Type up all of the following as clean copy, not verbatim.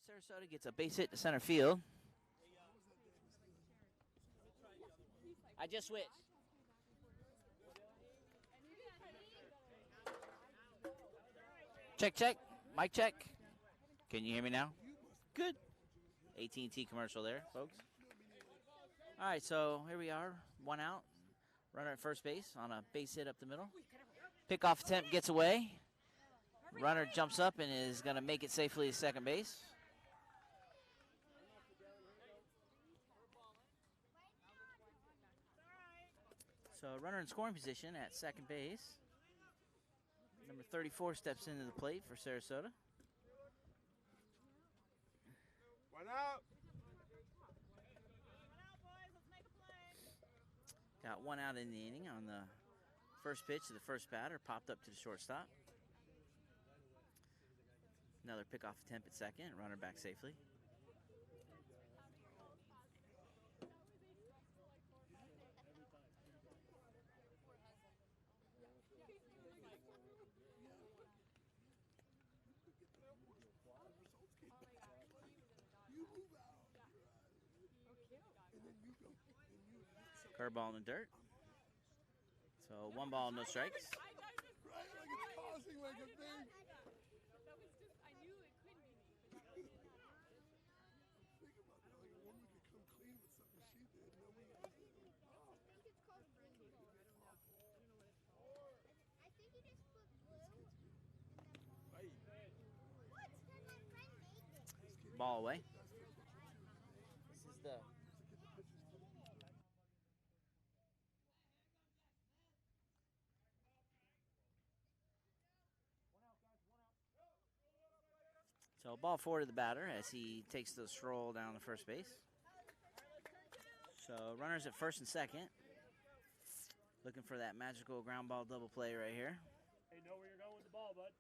Sarasota gets a base hit to center field. I just switched. Check, check. Mic check. Can you hear me now? Good. AT&T commercial there, folks. All right, so here we are. One out. Runner at first base on a base hit up the middle. Pickoff attempt gets away. Runner jumps up and is going to make it safely to second base. So runner in scoring position at second base. Number 34 steps into the plate for Sarasota. One out. Got one out in the inning on the first pitch to the first batter. Popped up to the shortstop. Another pickoff attempt at second. Runner back safely. Curveball in the dirt. So 1 ball, no strikes. Right, like it's causing like a thing. That was just, I knew it couldn't be me. Think about that, like a woman could come clean with something she did. Nobody else did. I think it's called green ball. I don't know. I think you just put blue in that ball. Right. What? Then my friend made it. Ball away. This is the... So ball forward to the batter as he takes the stroll down the first base. So runners at first and second. Looking for that magical ground ball double play right here. Hey, know where you're going with the ball, bud.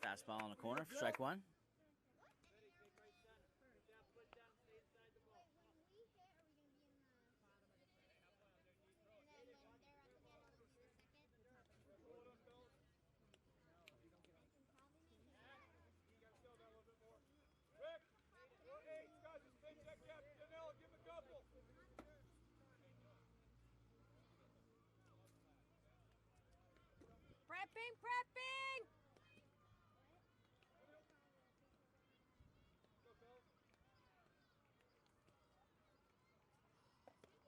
Fastball in the corner for strike one. Prepping!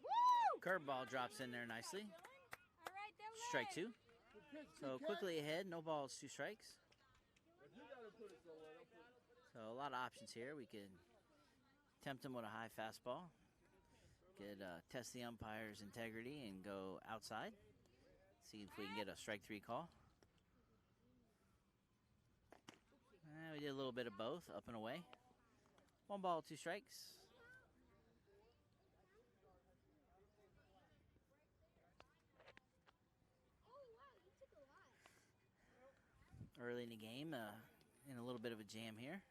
Woo! Curveball drops in there nicely. All right, that was Strike two. So quickly ahead, no balls, 2 strikes. So a lot of options here. We could tempt him with a high fastball. Could test the umpire's integrity and go outside. See if we can get a strike 3 call. We did a little bit of both, up and away. 1 ball, 2 strikes. Early in the game, in a little bit of a jam here.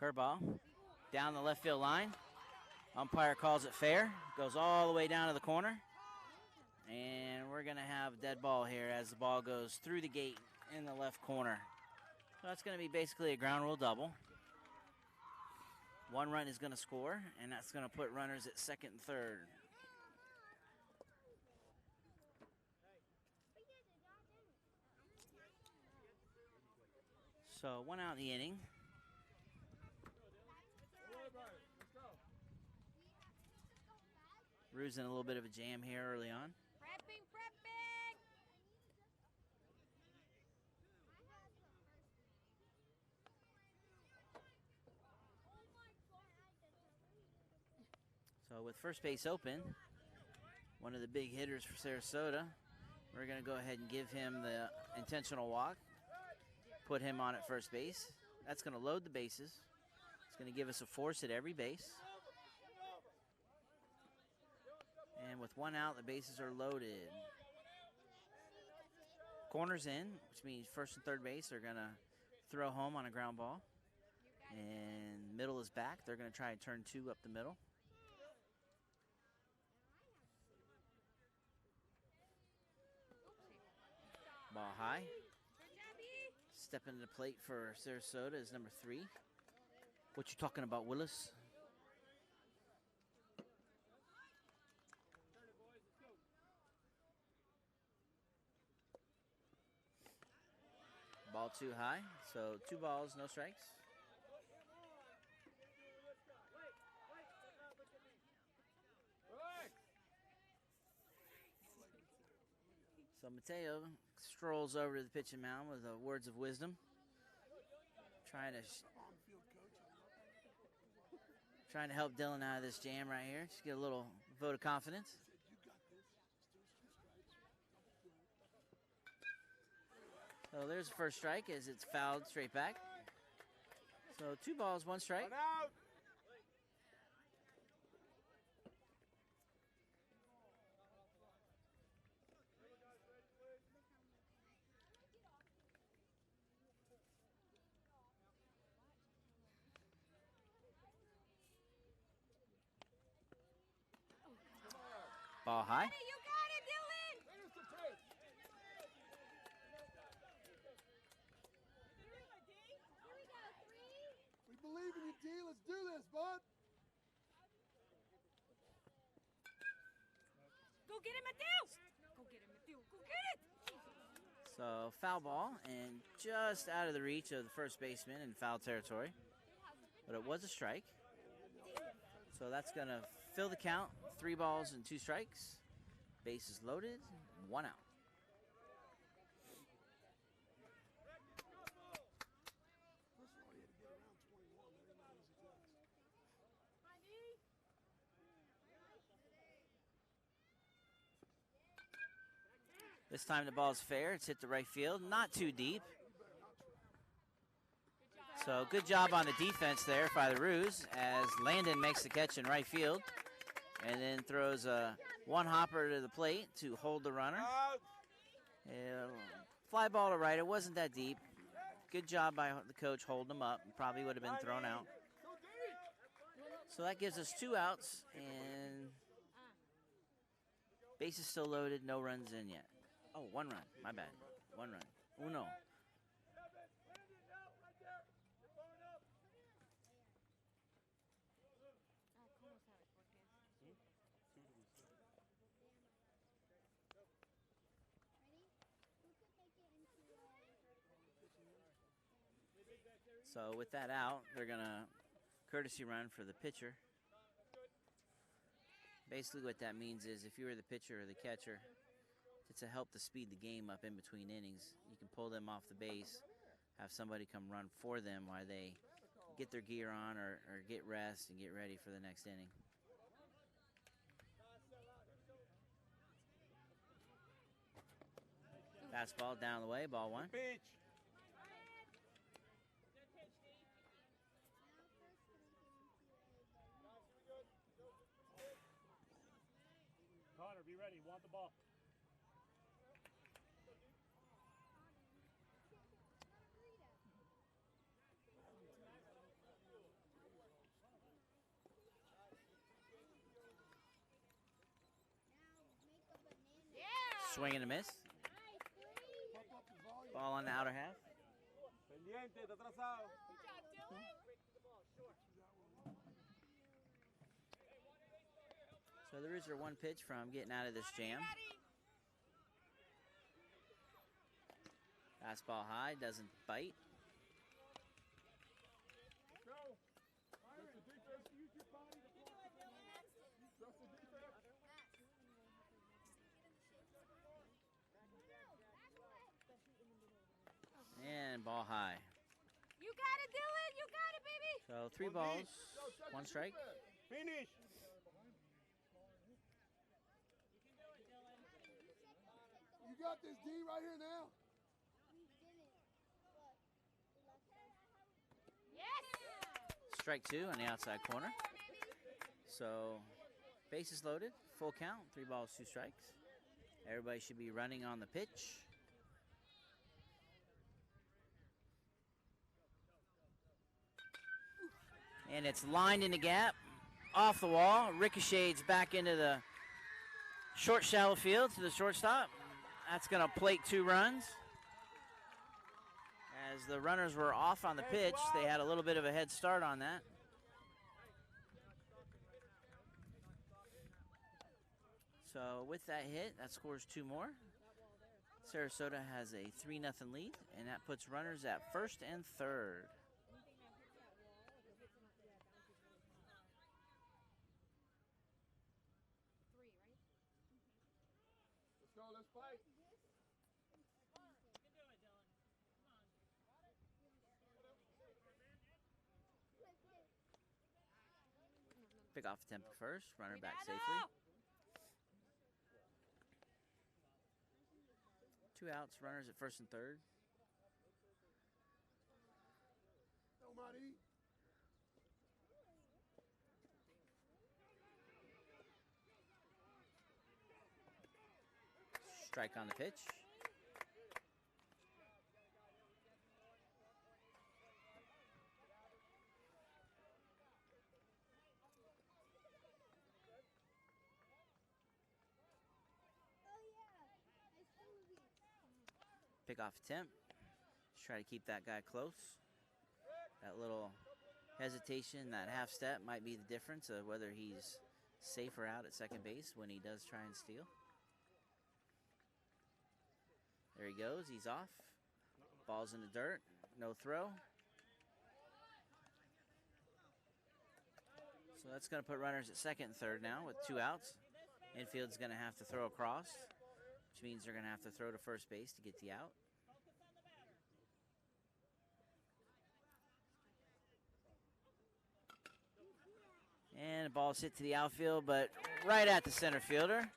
Curveball down the left field line. Umpire calls it fair. Goes all the way down to the corner. And we're going to have a dead ball here as the ball goes through the gate in the left corner. So that's going to be basically a ground rule double. 1 run is going to score, and that's going to put runners at second and third. So 1 out in the inning. Rue's in a little bit of a jam here early on. Prepping! So with first base open, one of the big hitters for Sarasota, we're going to go ahead and give him the intentional walk, put him on at first base. That's going to load the bases. It's going to give us a force at every base. with 1 out, the bases are loaded. Corner's in, which means first and third base are going to throw home on a ground ball. And middle is back. They're going to try and turn 2 up the middle. Ball high. Stepping to the plate for Sarasota is number 3. What you talking about, Willis? Ball too high, so 2 balls, no strikes. So Mateo strolls over to the pitching mound with words of wisdom, trying to help Dylan out of this jam right here. Just get a little vote of confidence. So there's the first strike as it's fouled straight back. So 2 balls, 1 strike. Ball high. You got it, Dylan! We believe in you, D. Let's do this, bud. Go get him, Mateo! Go get him, Mateo! Go get it! So foul ball and just out of the reach of the first baseman in foul territory. But it was a strike. So that's going to fill the count. 3 balls and 2 strikes. Bases loaded, 1 out. First of all, he had to get around 21. That ain't an easy task. This time the ball's fair. It's hit the right field. Not too deep. So good job on the defense there by the Roos as Landon makes the catch in right field and then throws a 1-hopper to the plate to hold the runner. Fly ball to right. It wasn't that deep. Good job by the coach holding him up. Probably would have been thrown out. So that gives us 2 outs and bases still loaded. No runs in yet. Oh, 1 run. My bad. 1 run. Uno. So with that out, they're going to courtesy run for the pitcher. Basically what that means is if you were the pitcher or the catcher, to help to speed the game up in between innings, you can pull them off the base, have somebody come run for them while they get their gear on or get rest and get ready for the next inning. Fastball down the way, ball 1. Connor, be ready. Want the ball. Swing and a miss. Ball on the outer half. So there is your 1 pitch from getting out of this jam. Fastball high, doesn't bite. And ball high. You got it, Dylan! You got it, baby! So 3 balls, 1 strike. Finish. You got this, D, right here now. Yes! Strike 2 on the outside corner. So Bases loaded, full count, 3 balls, 2 strikes. Everybody should be running on the pitch. And it's lined in the gap, off the wall, ricochets back into the short shallow field to the shortstop. That's going to plate 2 runs. As the runners were off on the pitch, they had a little bit of a head start on that. So with that hit, that scores 2 more. Sarasota has a 3-0 lead, and that puts runners at first and third. Let's go, let's fight. Pick off the tempo first, runner back safely. 2 outs, runners at first and third. Nobody. Strike on the pitch. Pick off attempt. Just try to keep that guy close. That little hesitation, that half step might be the difference of whether he's safe or out at second base when he does try and steal. There he goes, he's off. Ball's in the dirt, no throw. So that's going to put runners at second and third now with 2 outs. Infield's going to have to throw across, which means they're going to have to throw to first base to get the out. And the ball's hit to the outfield, but right at the center fielder.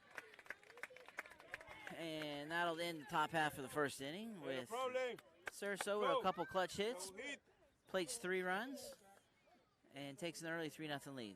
And that'll end the top half of the first inning with Sarasota with a couple clutch hits, plates 3 runs, and takes an early 3-0 lead.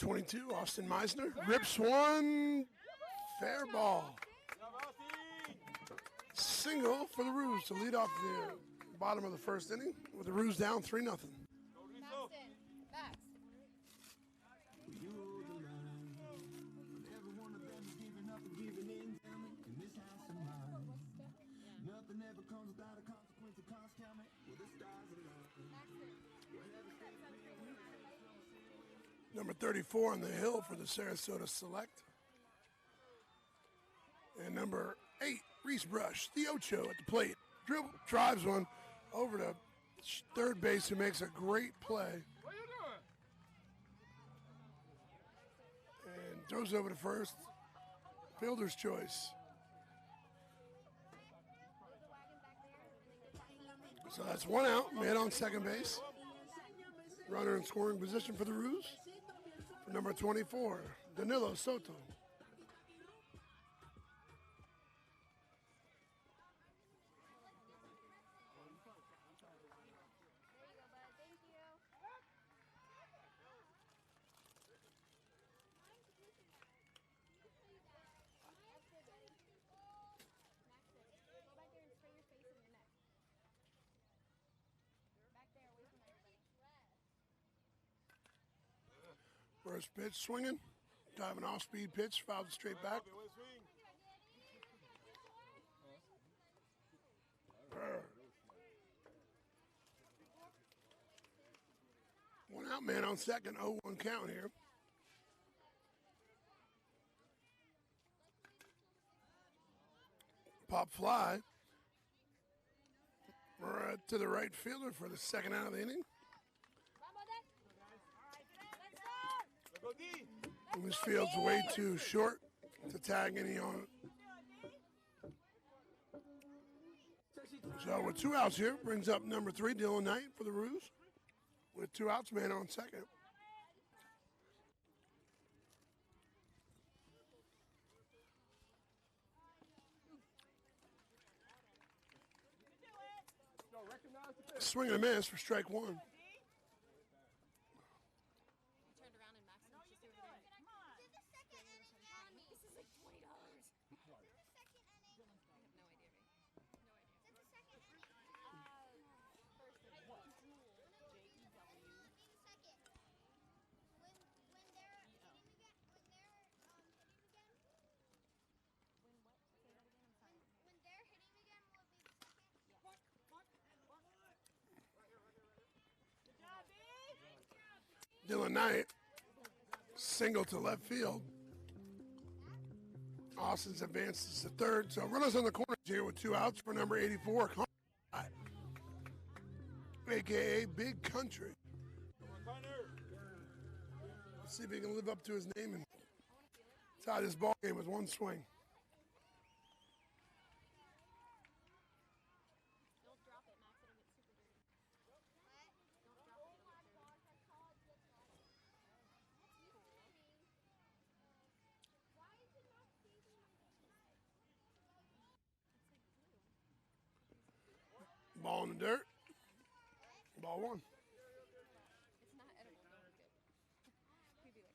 22, Austin Meisner rips one. Fair ball. Single for the Roos to lead off the bottom of the first inning with the Roos down 3-0. Maxton. Max. Number 34 on the hill for the Sarasota Select. And number 8, Reese Brush, the Ocho at the plate. Drives one over to third base, who makes a great play. And throws over to first. Fielder's choice. So that's one out, man on second base. Runner in scoring position for the Roos. For number 24, Danilo Soto. First pitch swinging, diving off-speed pitch, fouled straight back. One out, man on second, 0-1 count here. Pop fly right to the right fielder for the second out of the inning. And this field's way too short to tag any on it. So with 2 outs here, brings up number 3, Dylan Knight for the Roos. With 2 outs, man on second. Swing and a miss for strike 1. Turned around and Maxton was just over there. This is like $20. I have no idea, Dylan Knight, single to left field. Austin's advances to third. So runners on the corners here with 2 outs for number 84, a.k.a. Big Country. Let's see if he can live up to his name and tie this ball game with 1 swing. Ball in the dirt. Ball 1. It's not edible. Don't look good. We'd be like,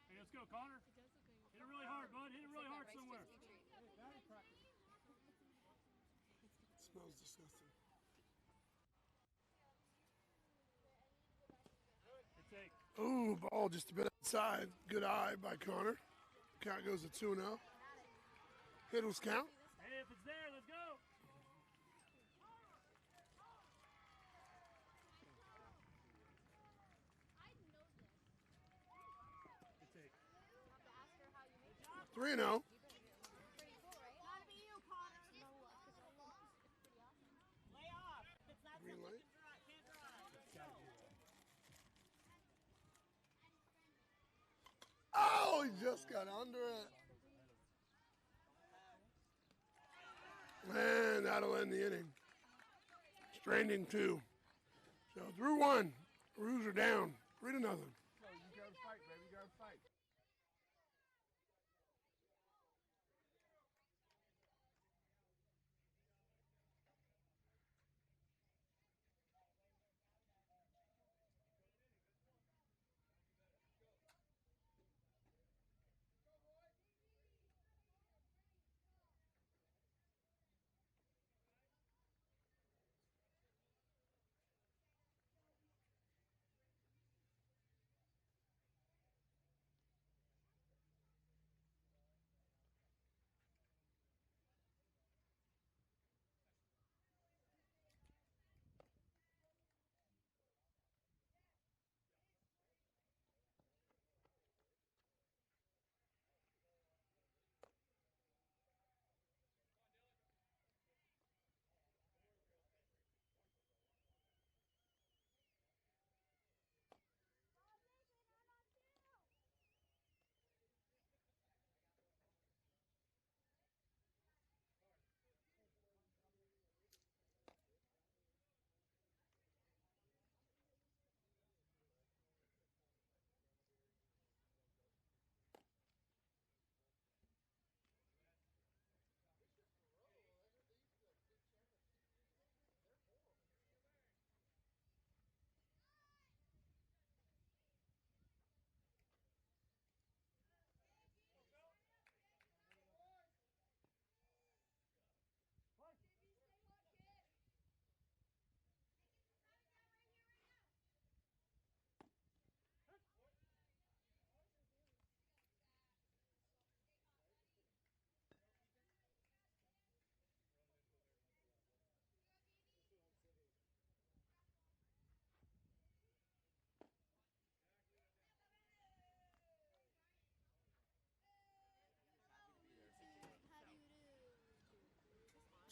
Hey, let's go, Connor. Hit it really hard, bud. Hit it really hard somewhere. It smells disgusting. Good take. Ooh, ball just a bit outside. Good eye by Connor. Count goes to 2-0. Hittles count. Hey, if it's there, let's go. Good take. 3-0. Green light. Oh, he just got under it. And that'll end the inning. Stranding 2. So through 1. Roos are down 3-0.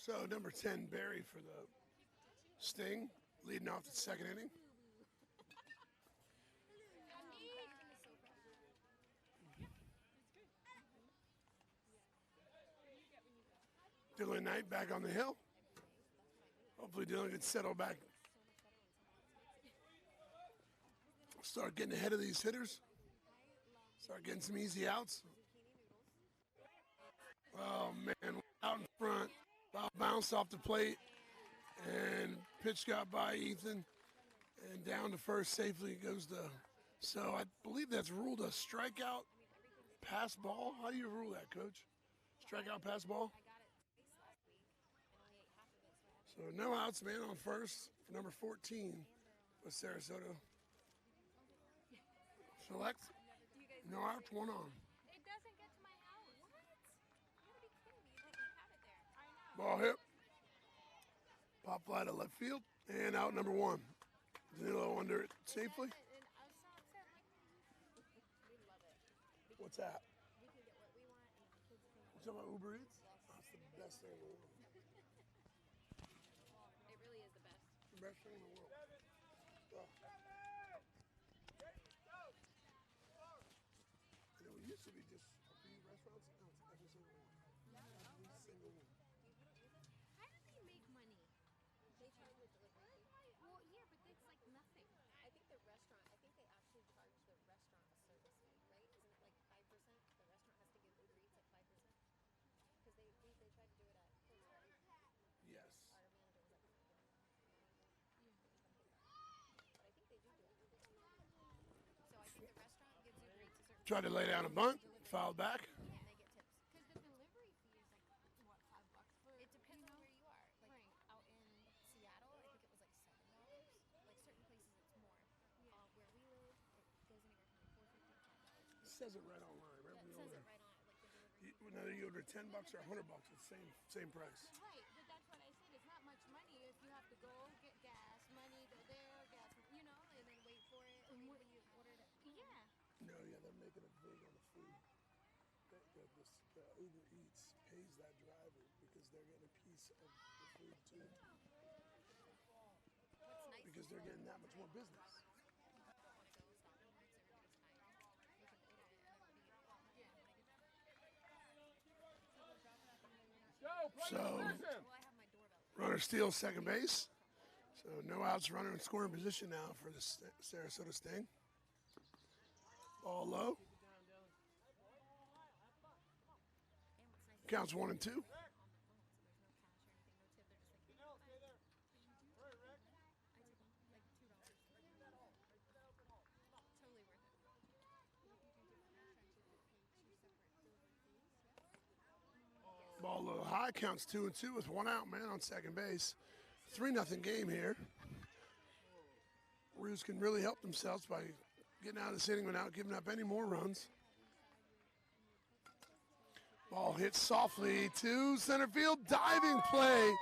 So number 10, Barry for the Sting, leading off the second inning. Dylan Knight back on the hill. Hopefully Dylan can settle back. Start getting ahead of these hitters. Start getting some easy outs. Oh, man, out in front. Ball bounced off the plate, and pitch got by Ethan, and down to first safely goes to. So I believe that's ruled a strikeout pass ball. How do you rule that, Coach? Strikeout pass ball? So no outs, man on first for number 14 with Sarasota. Select. No outs, one on. It doesn't get to my house. What? You gotta be kidding me. You didn't have it there. I know. Ball hit. Pop fly to left field. And out number one. Danilo under it safely. What's that? We can get what we want and the kids can. You talking about Uber Eats? That's the best thing in the world. It really is the best. The best thing in the world. Oh. And it used to be just a few restaurants. Now it's every single one. Every single one. How do they make money? They charge a delivery fee. Well, yeah, but it's like nothing. I think the restaurant, I think they actually charge the restaurant a service fee, right? Isn't it like 5%? The restaurant has to give Uber Eats like 5%? Because they tried to do it at Portland. Yes. Our manager was like, but I think they do it. So I think the restaurant gives Uber Eats a certain Tried to lay down a bunt. Fouled back. and they get tips. Because the delivery fee is like, what, $5 for it? It depends on where you are. Like out in Seattle, I think it was like $7. Like certain places it's more. Where we live, it goes anywhere from like $4.50 to $5. It says it right online. Right? It says it right on it, like the delivery. Whether you order $10 or $100, it's the same price. Right, but that's what I said. It's not much money if you have to go get gas, money, go there, gas, you know, and then wait for it. And when you order it, yeah. No, yeah, they're making it big on the food. The Uber Eats pays that driver because they're getting a piece of the food too. What's nice Because they're getting that much more business. So, runner steals second base. So no outs, runner in scoring position now for the Sarasota Sting. Ball low. Counts 1 and 2. Ball low high, counts 2 and 2 with 1 out, man, on second base. 3-0 game here. Roos can really help themselves by getting out of this inning without giving up any more runs. Ball hits softly to center field, diving play.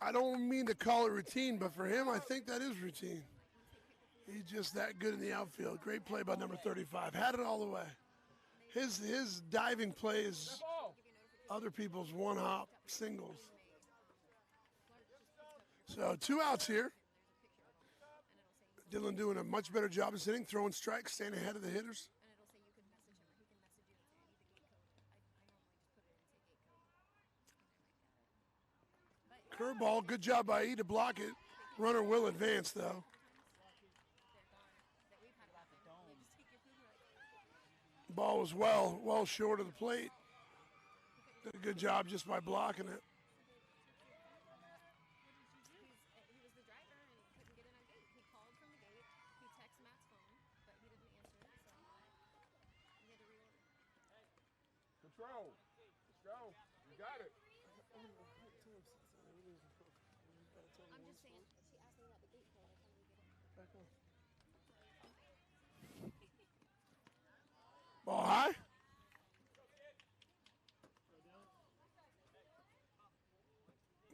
I don't mean to call it routine, but for him, I think that is routine. He's just that good in the outfield. Great play by number 35. Had it all the way. His diving play is other people's one-hop singles. So 2 outs here. Dylan doing a much better job this inning, throwing strikes, staying ahead of the hitters. Curveball, good job by E to block it. Runner will advance though. Ball was well short of the plate. Did a good job just by blocking it. Control. Let's go. You got it. I'm just saying, she asked me about the gate code. I told her to get it. Ball high.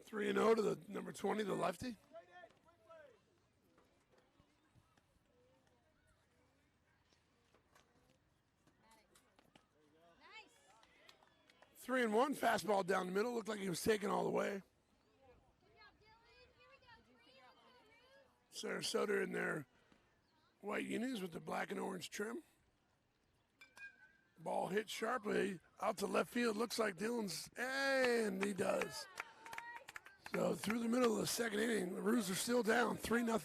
Three and 0 to the number 20, the lefty. 3-1, fastball down the middle. Looked like he was taken all the way. Sarasota in their white unis with the black and orange trim. Ball hit sharply out to left field. Looks like Dylan's, and he does. So through the middle of the second inning, the Roos are still down 3-0.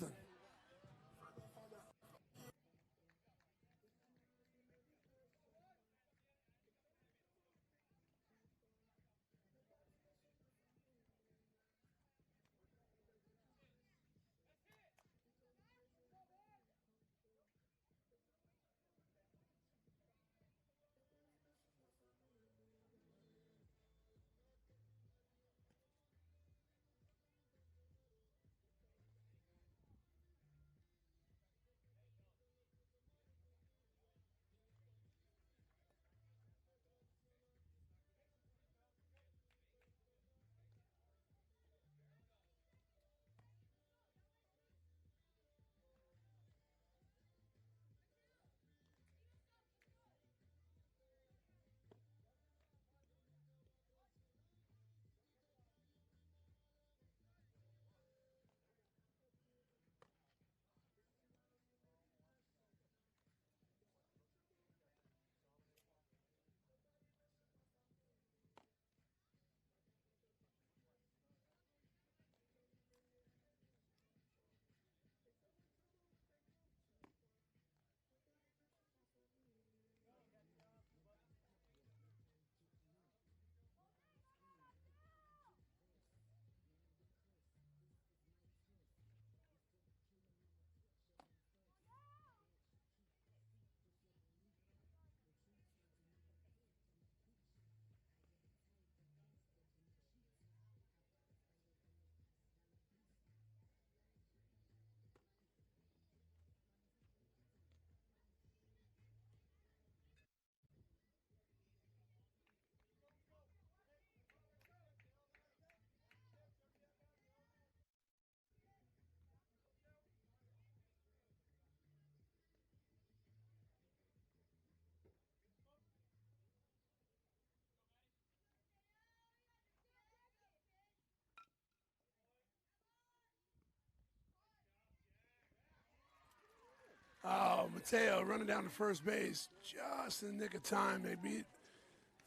Oh, Mateo running down to first base just in the nick of time.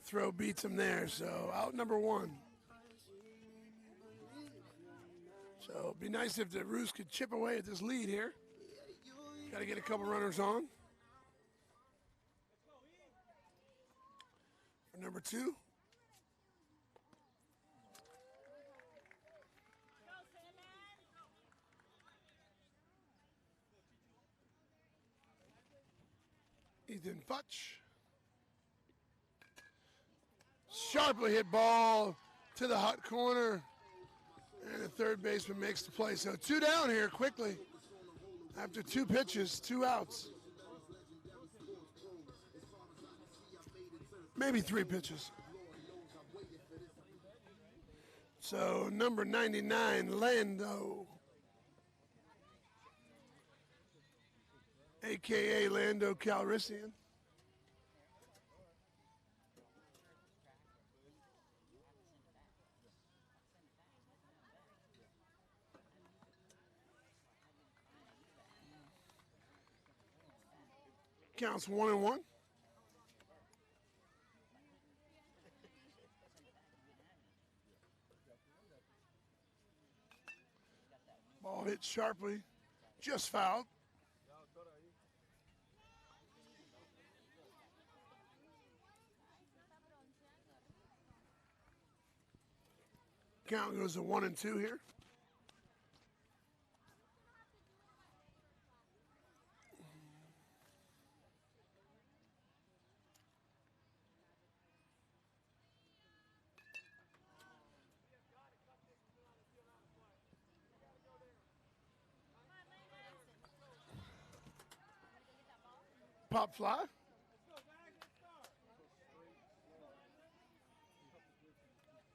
Throw beats him there, so out number one. So it'd be nice if the Roos could chip away at this lead here. Got to get a couple runners on. For number two. Ethan Futch. Sharply hit ball to the hot corner. And the third baseman makes the play. So 2 down here quickly. After 2 pitches, 2 outs. Maybe 3 pitches. So number 99, Lando. AKA Lando Calrissian. Counts 1-1. Ball hit sharply, just fouled. Count goes to 1-2 here. Pop fly.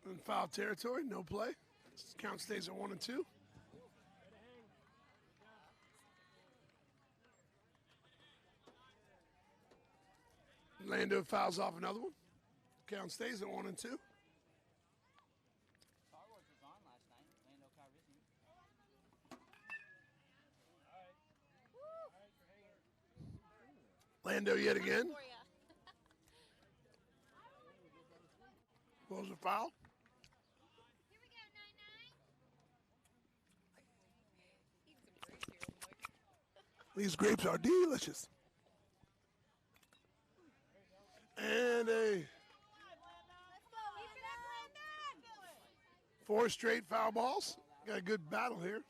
In foul territory, no play. Count stays at 1-2. Lando fouls off another one. Count stays at 1-2. Star Wars was on last night. Lando Calrissian. Lando yet again. For ya. What was a foul? Here we go, 9-9. These grapes are delicious. And a Let's go, Landon. 4 straight foul balls. Got a good battle here.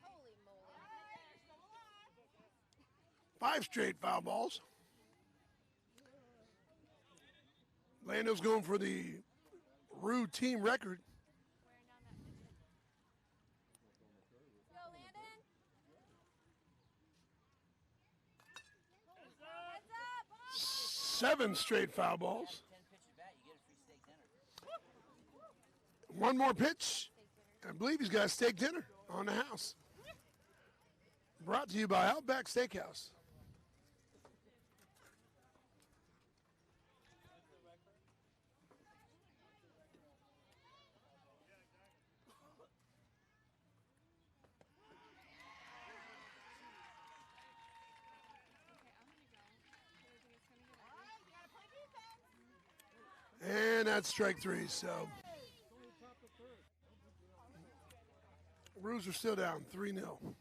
Holy moly. 5 straight foul balls. Lando's going for the Rude team record. Go, Landon. Heads up. 7 straight foul balls. 10 pitches bat, you get a free steak dinner. 1 more pitch. I believe he's got a steak dinner on the house. Brought to you by Outback Steakhouse. And that's strike 3, so Roos are still down 3-0.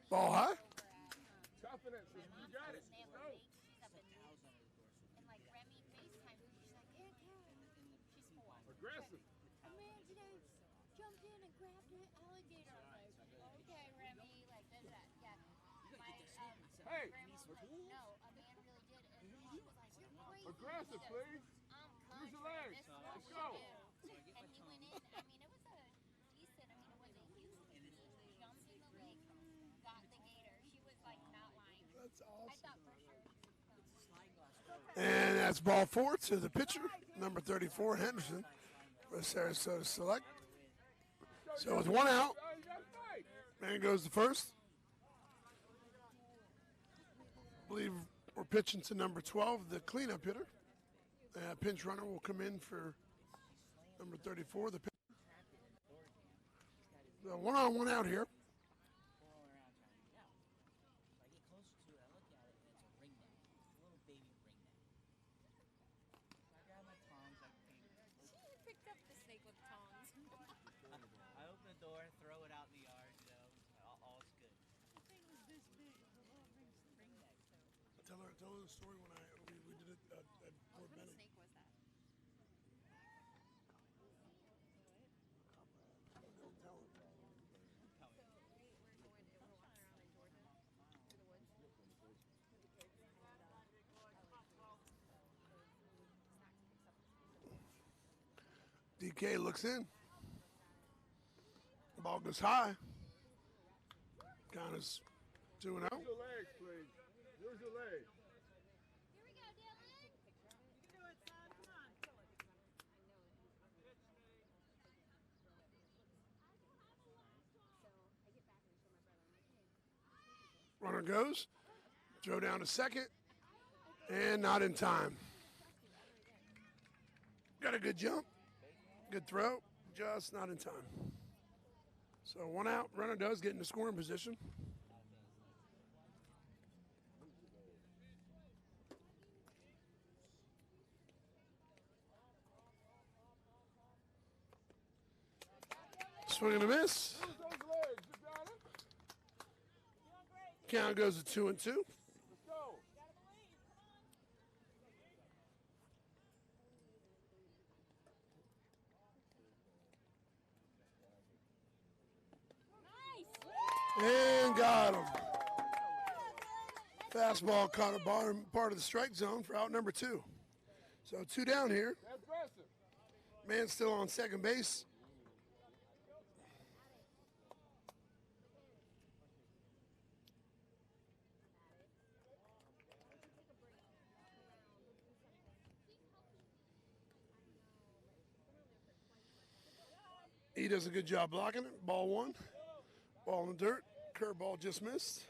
Ball high. Toughen it, sis. You got it. She's Go. up in and like Remy FaceTime, she's like, "Hey, she's 4. Aggressive. A man today jumped in and grabbed an alligator. I was like, okay, Remy, like that. Yeah. My Hey. grandma was like, no, a man really did. And her mom was like, you're crazy. Aggressive, He goes, please. I'm Use your country. legs. This is what Let's we go. do. And he went in. I mean, it was a decent. I mean, it wasn't huge. He jumped in the lake, got the gator. She was like not lying. That's I awesome. thought for sure. And that's ball 4 to the pitcher, number 34, Henderson, for Sarasota Select. So with 1 out, Oh, you got to fight. man goes to first. I believe we're pitching to number 12, the cleanup hitter. Pinch runner will come in for number 34, the pitcher. So 1 on, 1 out here. She picked up the snake with tongs. I open the door, throw it out in the yard, all's good. Tell her the story when we did it at Fort What Benning. snake was that? DK looks in. Ball goes high. Count is 2 and 0. Use your legs, please. Use your legs. Here we go, Dylan. Runner goes. Throw down to second. And not in time. Got a good jump. Good throw. Just not in time. So 1 out. Runner does get into scoring position. Swing and a miss. Use those legs. You got it. Count goes to 2 and 2. Let's go. And got him. Fastball caught a bottom part of the strike zone for out number 2. So 2 down here. That's aggressive. Man still on second base. He does a good job blocking it. Ball 1. Ball in the dirt. Curveball just missed.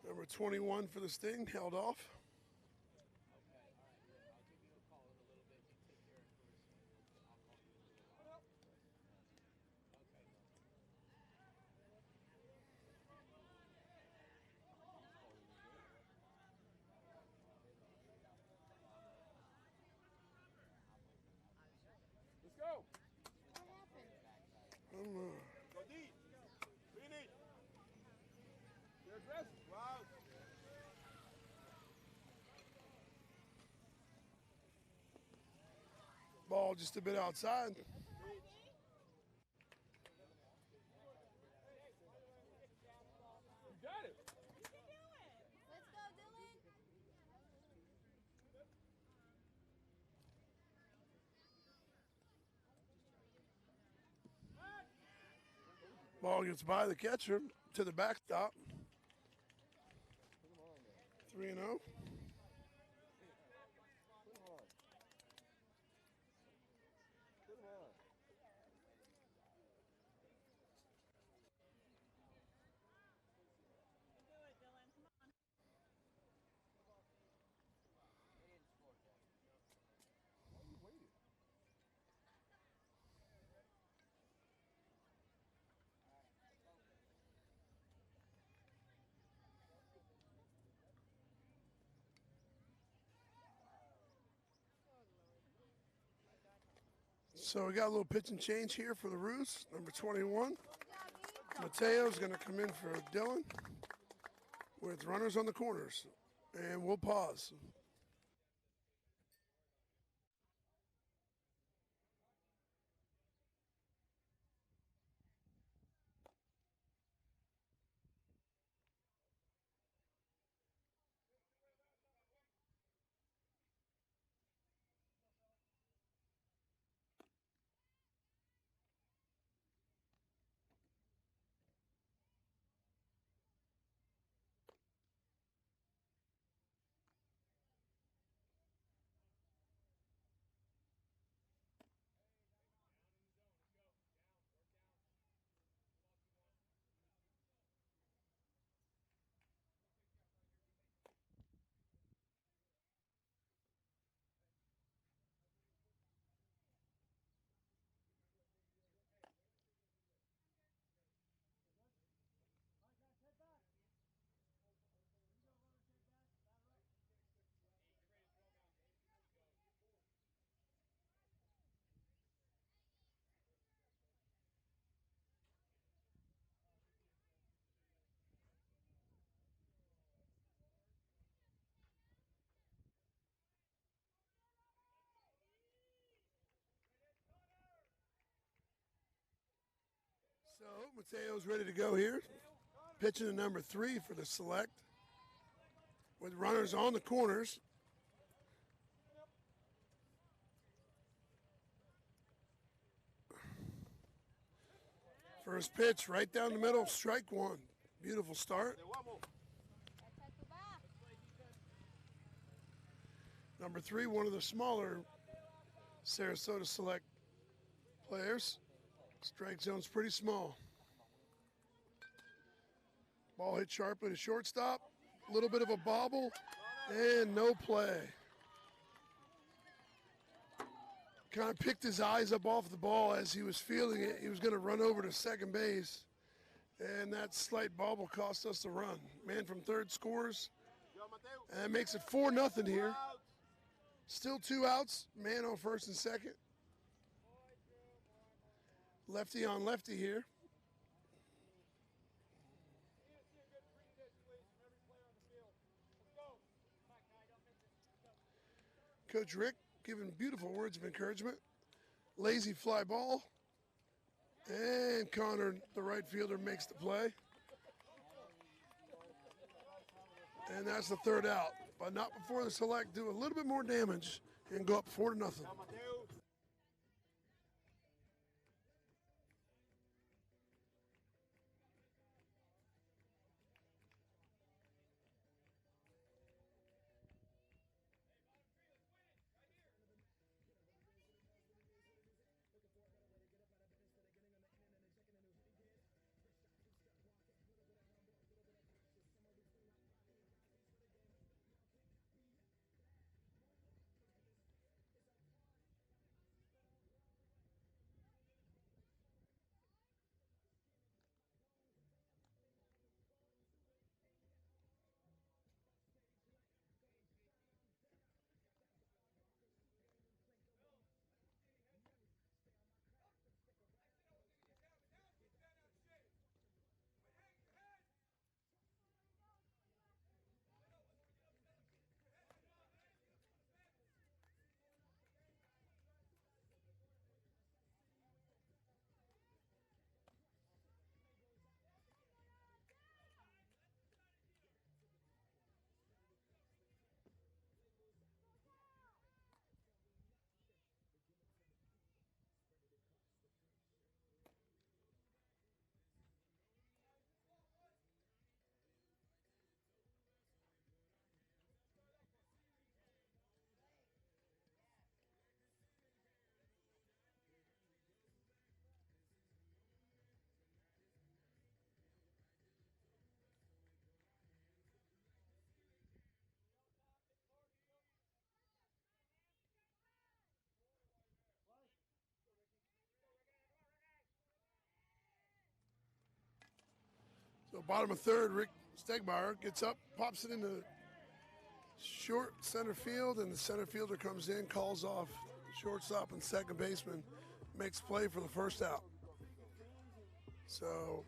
Number 21 for the Sting held off. Let's go. What happened? I don't know. Go deep. Finish. You're aggressive. Wow. Ball just a bit outside. You got it. Let's go, Dylan. Ball gets by the catcher to the backstop. 3 and 0. So we got a little pitch and change here for the Roos. Number 21, Mateo's going to come in for Dylan. with runners on the corners. And we'll pause. So Mateo's ready to go here. Pitching to number 3 for the select. With runners on the corners. First pitch right down the middle, strike 1. Beautiful start. Number 3, one of the smaller Sarasota Select players. Strike zone's pretty small. Ball hit sharply to shortstop. A little bit of a bobble, and no play. Kind of picked his eyes up off the ball as he was feeling it. He was going to run over to second base, and that slight bobble cost us the run. Man from third scores, and that makes it 4-0 here. Still 2 outs, man on first and second. Lefty on lefty here. Coach Rick giving beautiful words of encouragement. Lazy fly ball. And Connor, the right fielder, makes the play. And that's the 3rd out. But not before the Select do a little bit more damage and go up 4-0. So bottom of 3rd, Rick Stegmeyer gets up, pops it into short center field, and the center fielder comes in, calls off shortstop and second baseman, makes play for the 1st out. So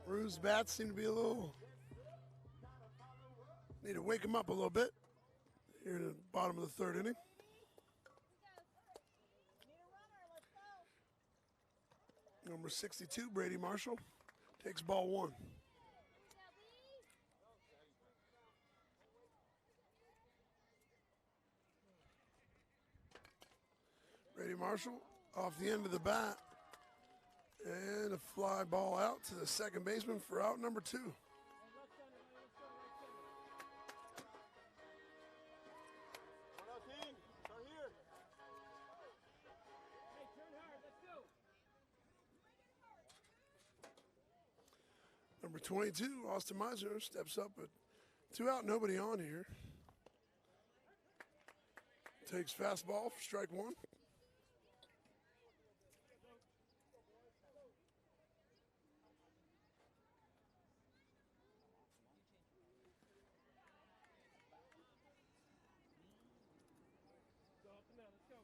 Rue's bats seem to be a little Need to wake him up a little bit here in the bottom of the third inning. Number 62, Brady Marshall, takes ball one. Brady Marshall off the end of the bat. And a fly ball out to the second baseman for out number 2. One out, team. Start here. Hey, turn hard. Let's go. Number 22, Austin Meisner, steps up at 2 out, nobody on here. Takes fastball for strike one. Go up and down. Let's go.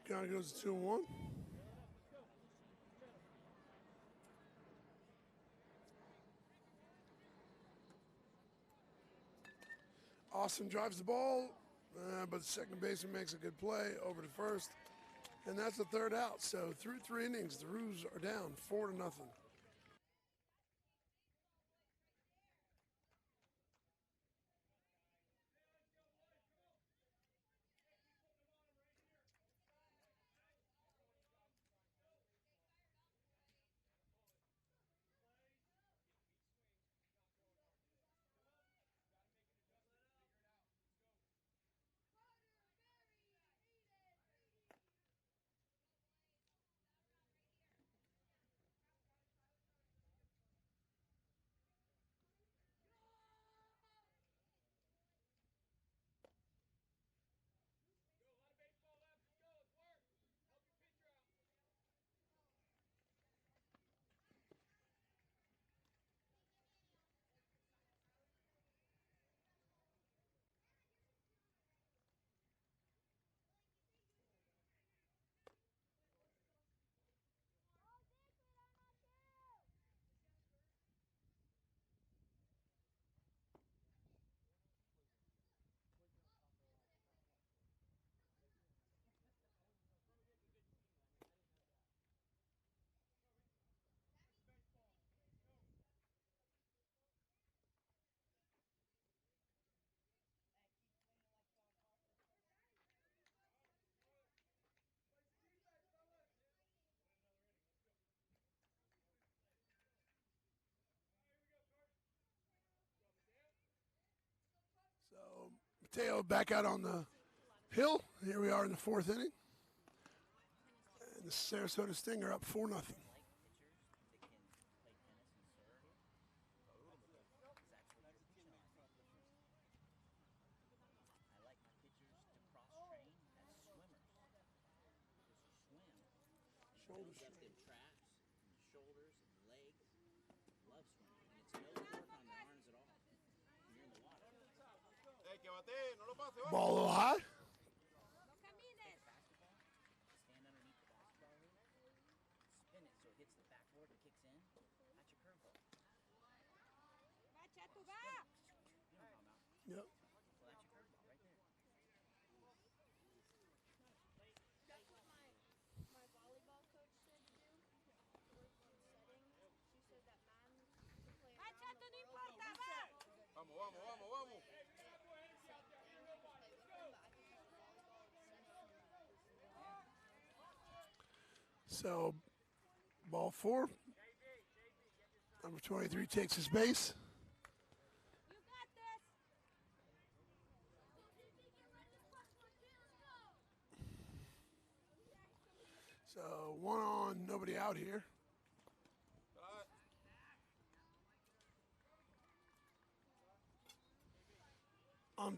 Count goes to 2-1. Austin drives the ball, but the second baseman makes a good play over to first. And that's the third out. So through 3 innings, the Roos are down 4-0. So Mateo back out on the hill. Here we are in the 4th inning. And the Sarasota Sting are up 4-0. Shoulders. Up them traps, and the shoulders, and the legs. Love swimming. And it's no work on the arms at all. You're in the water. Hey, que bate, no lo pase, vamos. Ball a little high. Basketball, stand underneath the basketball hoop, spin it so it hits the backboard and kicks in. That's your curveball. You know what I'm talking about? Yep. Well, that's your curveball right there. That's what my volleyball coach said to do. Work on setting. She said that man to play around the world. Vamos, vamos, vamos, vamos. So, ball 4. Number 23 takes his base. You got this. So, 1 on, nobody out here.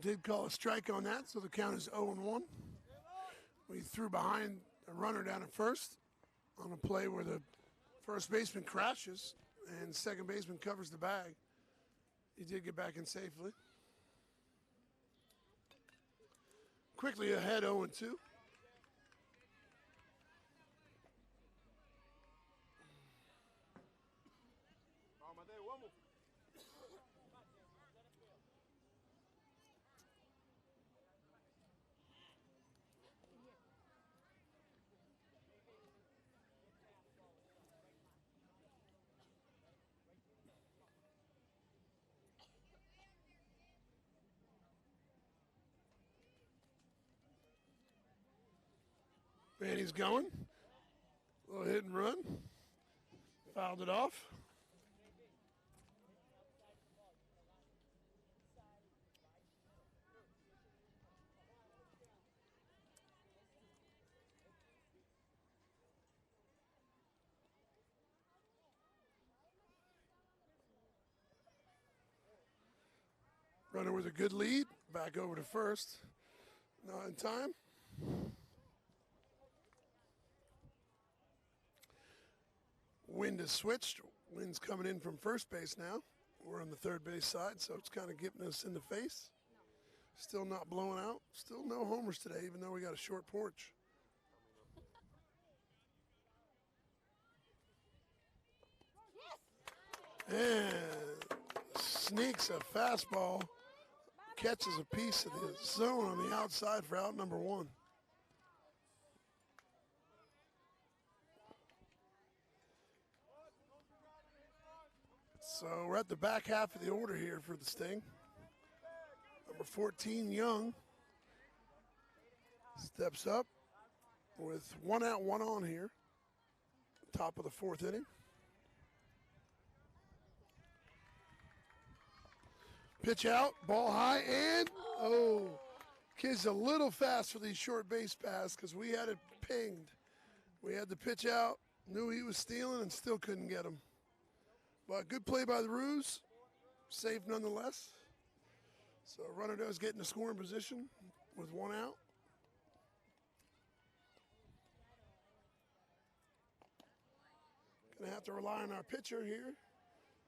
Did call a strike on that, so the count is 0-1. We threw behind a runner down at first on a play where the first baseman crashes and the second baseman covers the bag. He did get back in safely. Quickly ahead 0-2. And he's going. Little hit and run. Fouled it off. Runner with a good lead. Back over to first. Not in time. Wind has switched. Wind's coming in from first base now. We're on the third base side, so it's kind of getting us in the face. Still not blowing out. Still no homers today, even though we got a short porch. And sneaks a fastball. Catches a piece of the zone on the outside for out number one. So we're at the back half of the order here for the Sting. Number 14, Young, steps up with 1 out, 1 on here. Top of the 4th inning. Pitch out, ball high, and kid's a little fast for these short base pass because we had it pinged. We had the pitch out, knew he was stealing, and still couldn't get him. But good play by the Roos, safe nonetheless. So runner does get in the scoring position with 1 out. Gonna have to rely on our pitcher here.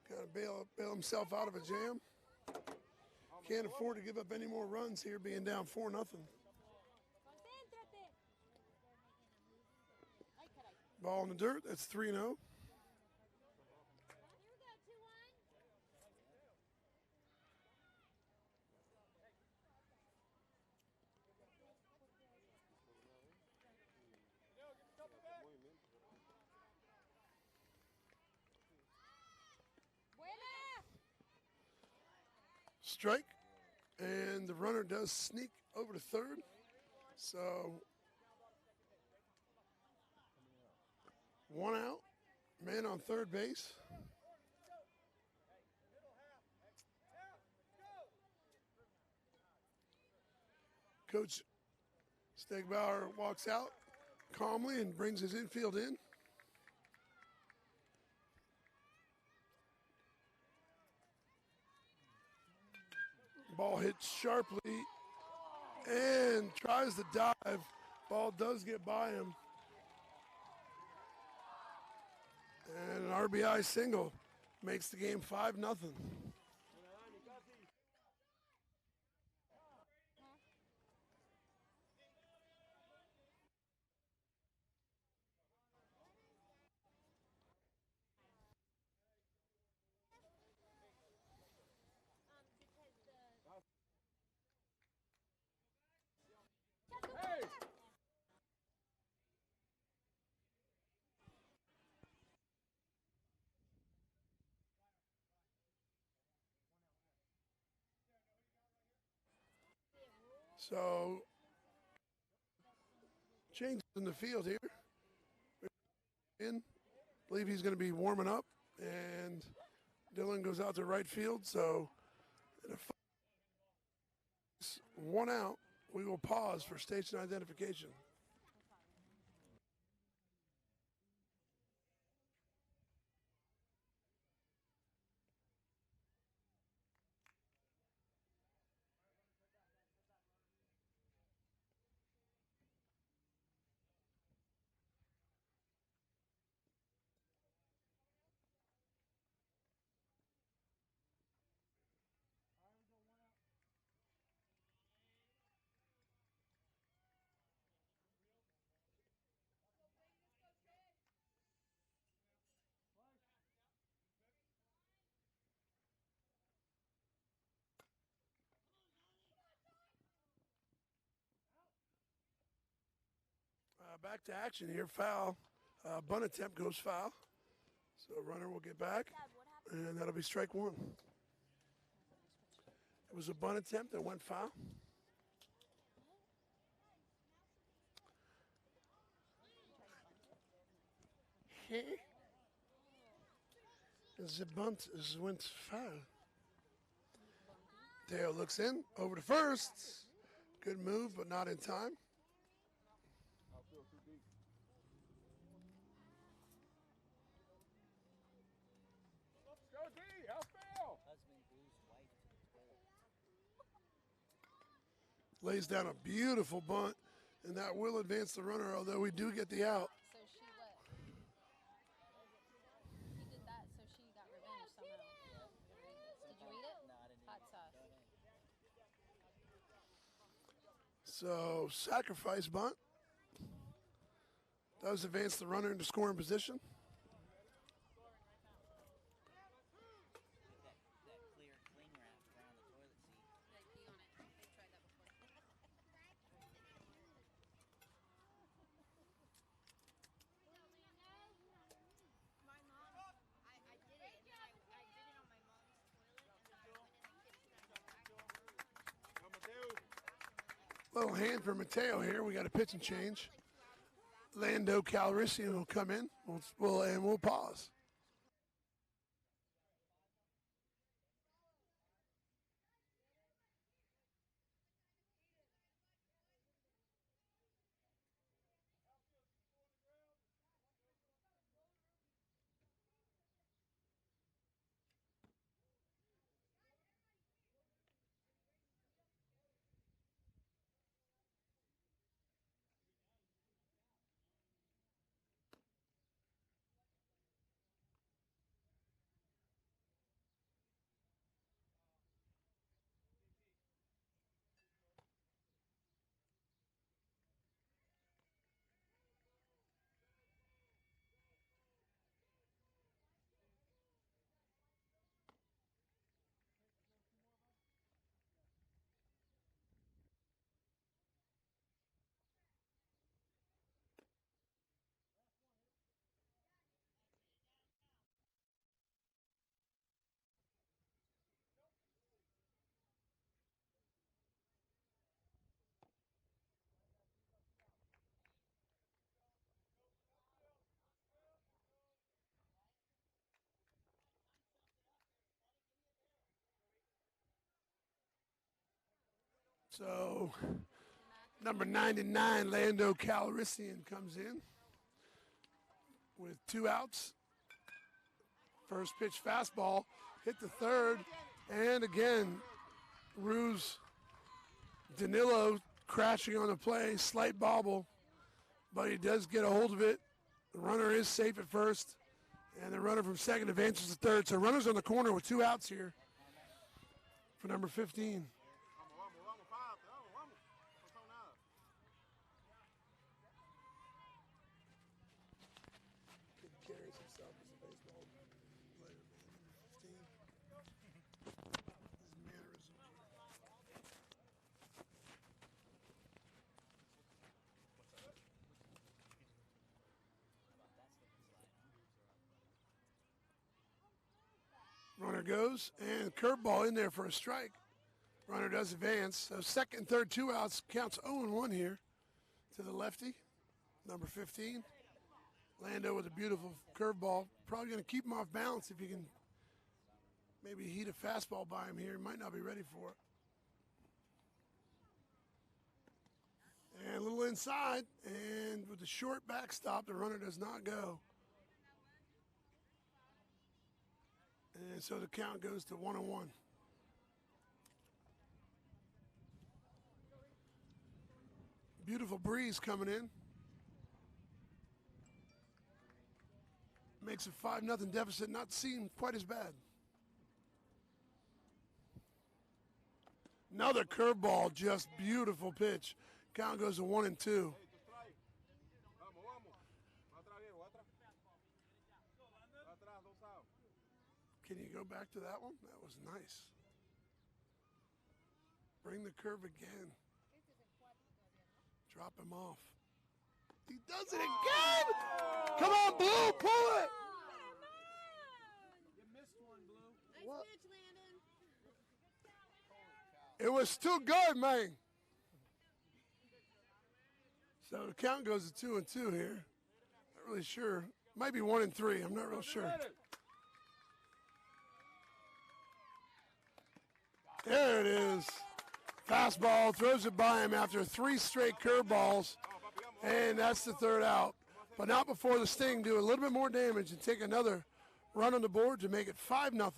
Kind of bail himself out of a jam. Can't afford to give up any more runs here, being down 4-0. Ball in the dirt. That's 3-0. Strike, and the runner does sneak over to third. So 1 out, man on third base. Coach Stegbauer walks out calmly and brings his infield in. Ball hits sharply and tries to dive. Ball does get by him. And an RBI single makes the game 5-0. So, changes in the field here. Believe he's going to be warming up, and Dylan goes out to right field. So, 1 out, we will pause for station identification. Back to action here. Foul. Bunt attempt goes foul. So runner will get back, and that'll be strike 1. It was a bunt attempt that went foul. Okay. The bunt went foul. Mateo looks in, over to first. Good move, but not in time. Outfield too deep. Go D, outfield. Lays down a beautiful bunt, and that will advance the runner, although we do get the out. So she what? He did that, so she got revenge somehow. Did you read it? Hot sauce. So sacrifice bunt does advance the runner into scoring position. That clear cling wrap around the toilet seat. Like, pee on it. I've tried that before. My mom, I did it, and then I did it on my mom's toilet, and then I went in the kitchen and I Go Mateo. Little hand for Mateo here. We got a pitching change. Lando Calrissian will come in. We'll pause. So, number 99, Lando Calrissian comes in with 2 outs. First pitch fastball, hit the third, and again, Ruse Danilo crashing on the play, slight bobble, but he does get a hold of it. The runner is safe at first, and the runner from second advances to third. So runners on the corner with 2 outs here for number 15. Vamos, párate, vamos. No pasó nada. Kid carries himself as a baseball player, man. Number 15. His mannerisms are runner goes, and curveball in there for a strike. Runner does advance. So second and third, 2 outs. Counts 0-1 here to the lefty, number 15. Lando with a beautiful curveball. Probably going to keep him off balance if you can maybe heat a fastball by him here. He might not be ready for it. And a little inside, and with the short backstop, the runner does not go. And so the count goes to 1-1. Beautiful breeze coming in. Makes a 5-0 deficit not seem quite as bad. Another curveball, just beautiful pitch. Count goes to 1-2. Hey, to strike. Vamos. Atrás, viejo, atrás. Atrás, 2 outs. Can you go back to that one? That was nice. Bring the curve again. Drop him off. He does it again! Come on, Blue, pull it! You missed one, Blue. What? Nice pitch, Landon. It was still good, man. So the count goes to 2-2 here. Not really sure Might be 1-3. I'm not real sure. There it is. Fastball, throws it by him after 3 straight curveballs, and that's the 3rd out. But not before the Sting do a little bit more damage and take another run on the board to make it 5-0.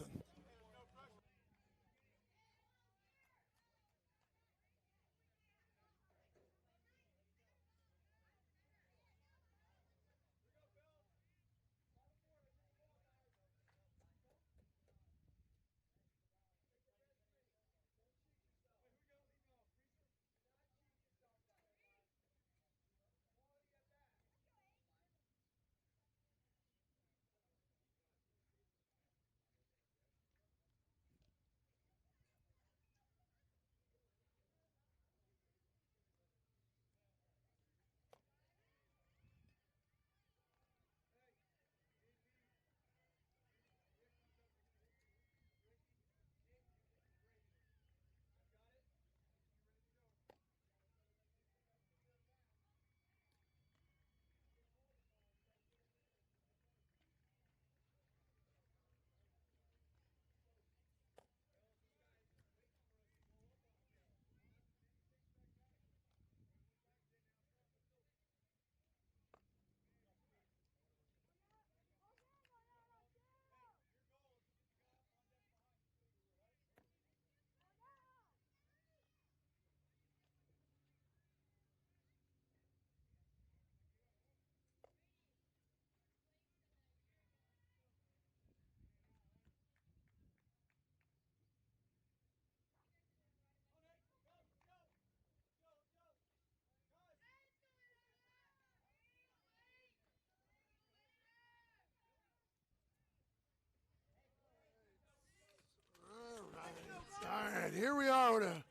All right, here we are with a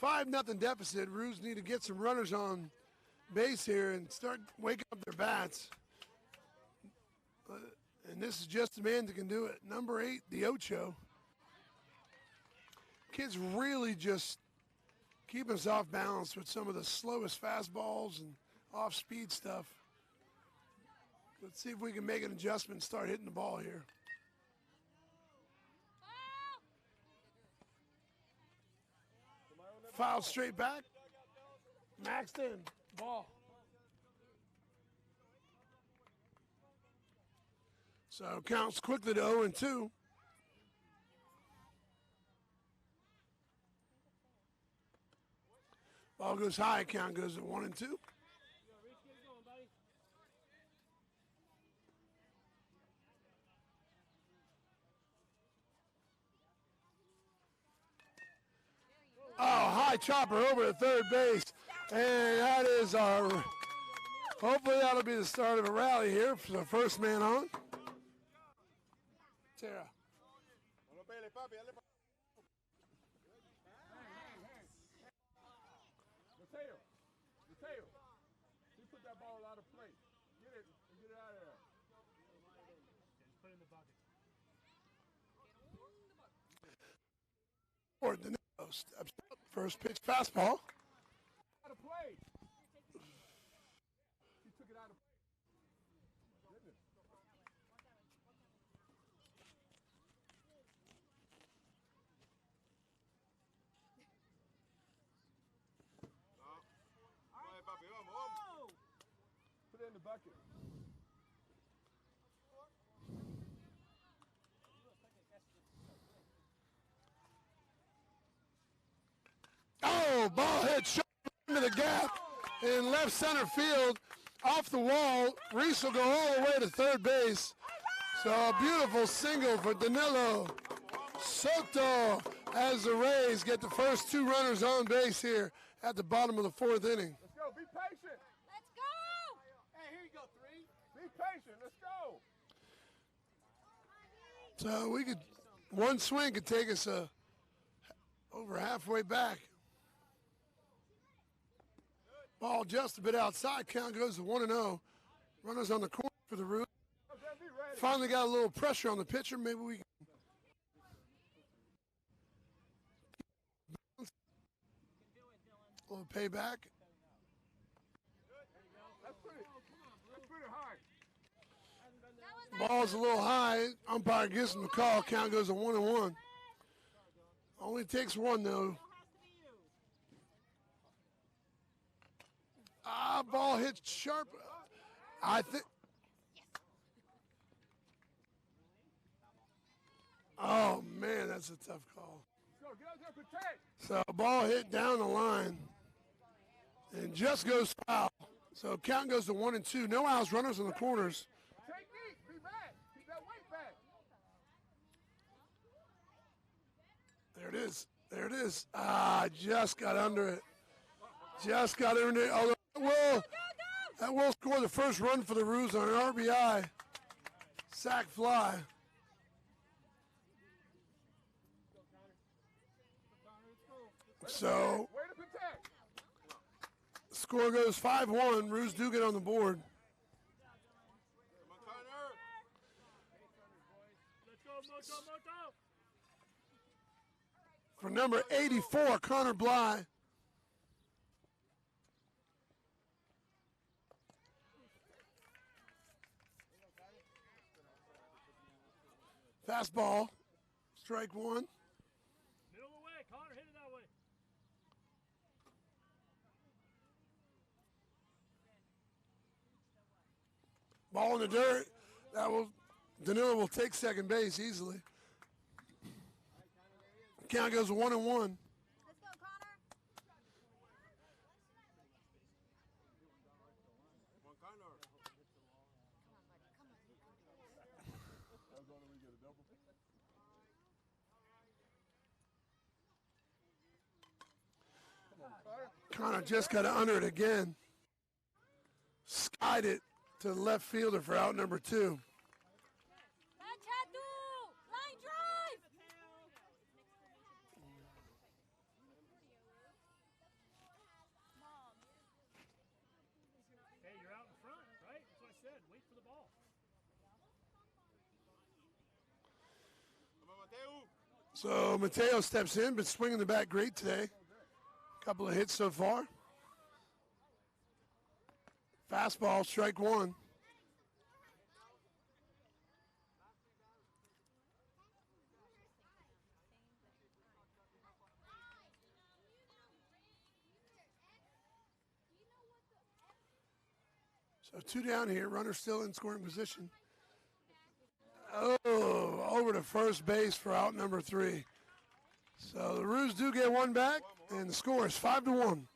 5-0 deficit. Roos need to get some runners on base here and start waking up their bats. And this is just the man that can do it. Number 8, the Ocho. Kid's really just keeping us off balance with some of the slowest fastballs and off-speed stuff. Let's see if we can make an adjustment and start hitting the ball here. Foul straight back. Maxed in. Ball. So counts quickly to 0-2. Ball goes high. Count goes to 1-2. Oh, high chopper over to third base. And that is our, hopefully that'll be the start of a rally here for the first man on. Tara. Mateo, he put that ball out of play. Get it and get it out of there. Just put it in the bucket. Or the steps up. First pitch fastball. Out of play. He took it out of play. Goodness. Put it in the bucket. Oh, ball hit short into the gap in left center field. Off the wall. Reese will go all the way to third base. So a beautiful single for Danilo Soto as the Rays get the first 2 runners on base here at the bottom of the 4th inning. Let's go. Be patient. Let's go! Hey, here you go, 3. Be patient. Let's go. So we could, one swing could take us over halfway back. Ball just a bit outside. Count goes to 1-0. Runners on the corner for the Roos. Finally got a little pressure on the pitcher. Maybe we can. A little payback. That's pretty hard. Ball's a little high. Umpire gives him the call. Count goes to 1-1. Only takes one, though. Ball hit sharp. I think. Oh, man, that's a tough call. Go, get out there, protect. So ball hit down the line and just goes foul. So count goes to 1-2. No outs, runners in the corners. Technique, be back. Keep that weight back. There it is. There it is. Just got under it. Just got under it. Although that will score the first run for the Roos on an RBI. Sack fly. So Way to protect. score goes 5-1. Roos do get on the board. Let's go, Moto, Moto. For number 84, Connor Bly. Fastball, strike one. Middle of the way, Connor, hit it that way. Ball in the dirt. Danilo will take second base easily. Count goes 1-1. Let's go, Connor. Connor just got under it again. Skied it to the left fielder for out number 2. Line drive. Hey, you're out in front, right? That's what I said. Wait for the ball. So Mateo steps in, but swinging the bat great today. Couple of hits so far. Fastball, strike one. So 2 down here. Runner still in scoring position. Oh, over to first base for out number 3. So the Roos do get one back, and the score is 5-1.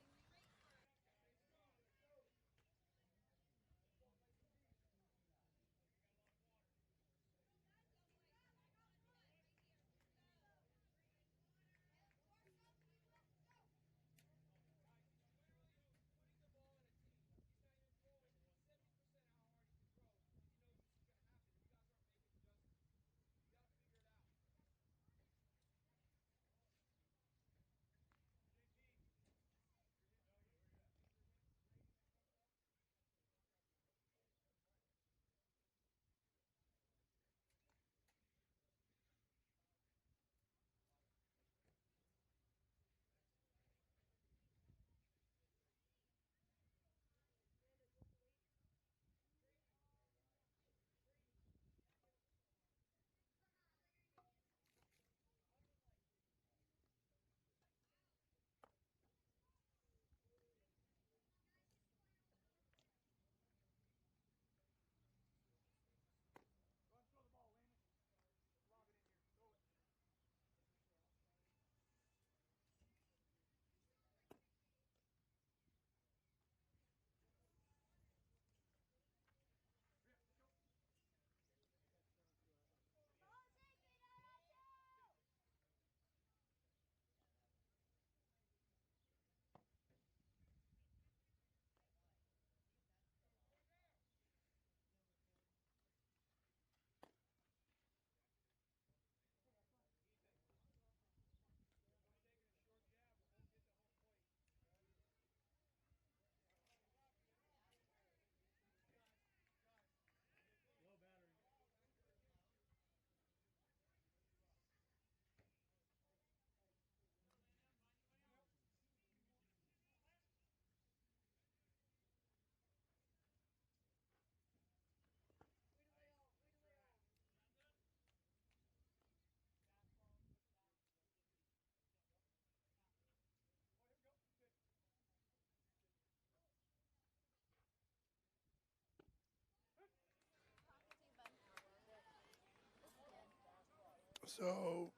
So,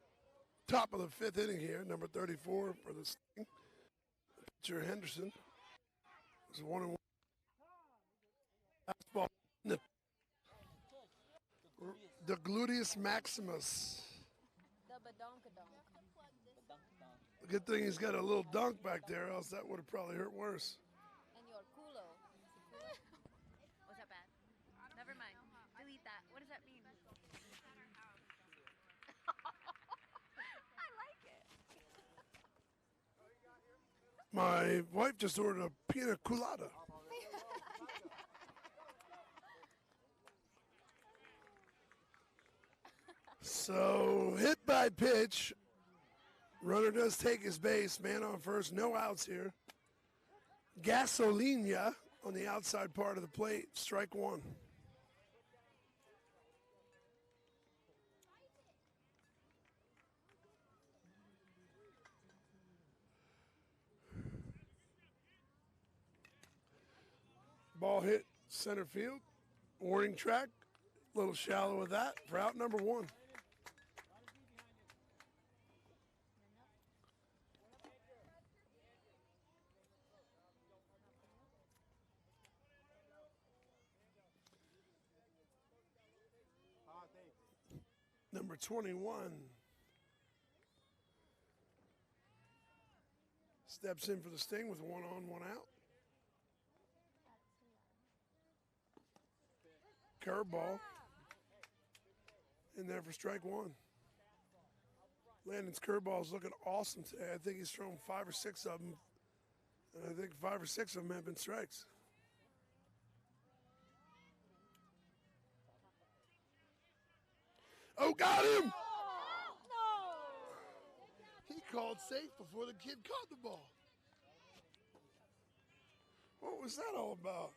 top of the fifth inning here, number 34 for the Sting. Pitcher Henderson is 1-1. Fastball. The gluteus maximus. The badonkadonk. The good thing he's got a little dunk back there, else that would have probably hurt worse. And your culo. Was that bad? Never mind. Delete that. What does that mean? I like it. My wife just ordered a pina colada. So, hit by pitch. Runner does take his base. Man on first. No outs here. Gasolina on the outside part of the plate. Strike one. Ball hit center field. Warning track. A little shallow with that for out number one. Number 21 steps in for the Sting with 1 on, 1 out. Curveball in there for strike one. Landon's curveball is looking awesome today. I think he's thrown 5 or 6 of them, and I think 5 or 6 of them have been strikes. Oh, got him! He called safe before the kid caught the ball. What was that all about?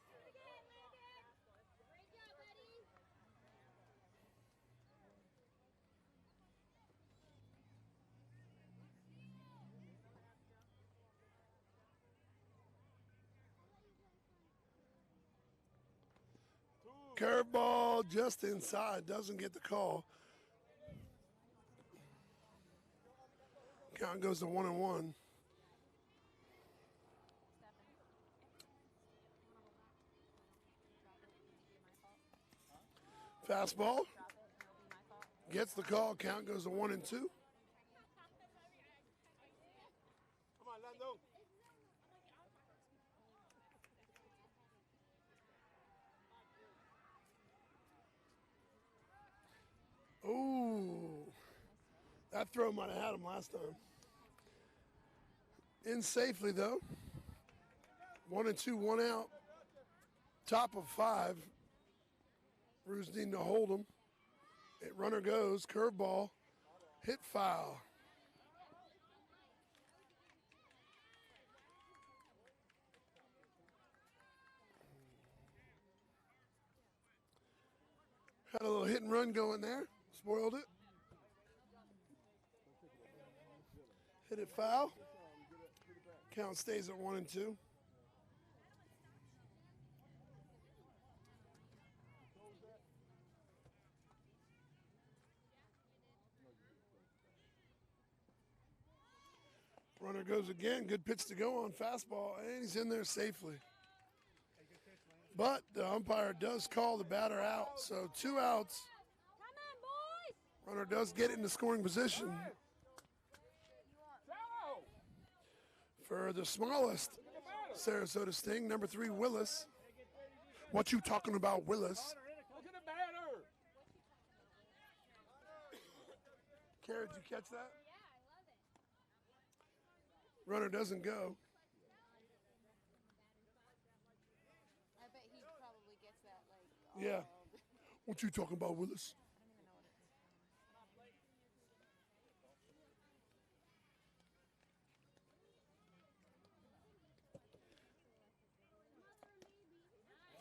Curveball just inside, doesn't get the call. Count goes to 1-1. Fastball. Gets the call. Count goes to 1-2. Come on, Lando. Ooh. That throw might have had him last time. In safely, though. 1-2, 1 out. Top of 5. Roos need to hold him. Runner goes. Curveball. Hit foul. Had a little hit and run going there. Spoiled it. Hit it foul. Count stays at 1-2. Runner goes again. Good pitch to go on. Fastball. And he's in there safely. But the umpire does call the batter out. So 2 outs. Runner does get into scoring position. For the smallest Sarasota Sting, number 3, Willis. What you talking about, Willis? Look at the batter. Kara, did you catch that? Runner doesn't go. I bet he probably gets that like. Yeah. What you talking about, Willis?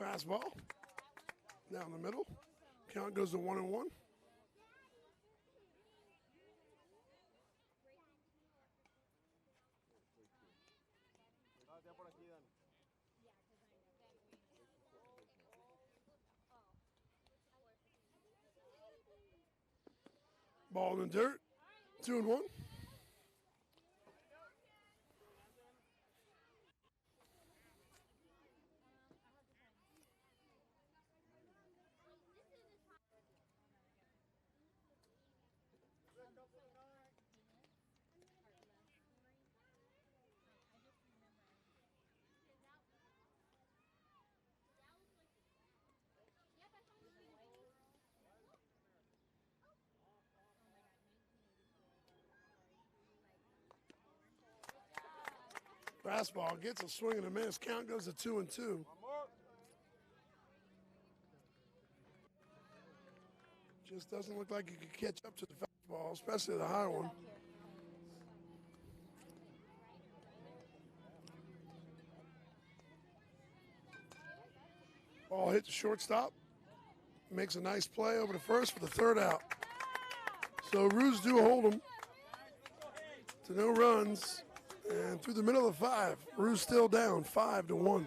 Fastball. Down the middle. Count goes to 1-1. Ball in the dirt. 2-1. Fastball gets a swing and a miss. Count goes to 2-2. Just doesn't look like he could catch up to the fastball, especially the high one. Ball hits the shortstop. Makes a nice play over to first for the third out. So Roos do hold him to no runs. And through the middle of 5, Roos still down 5-1.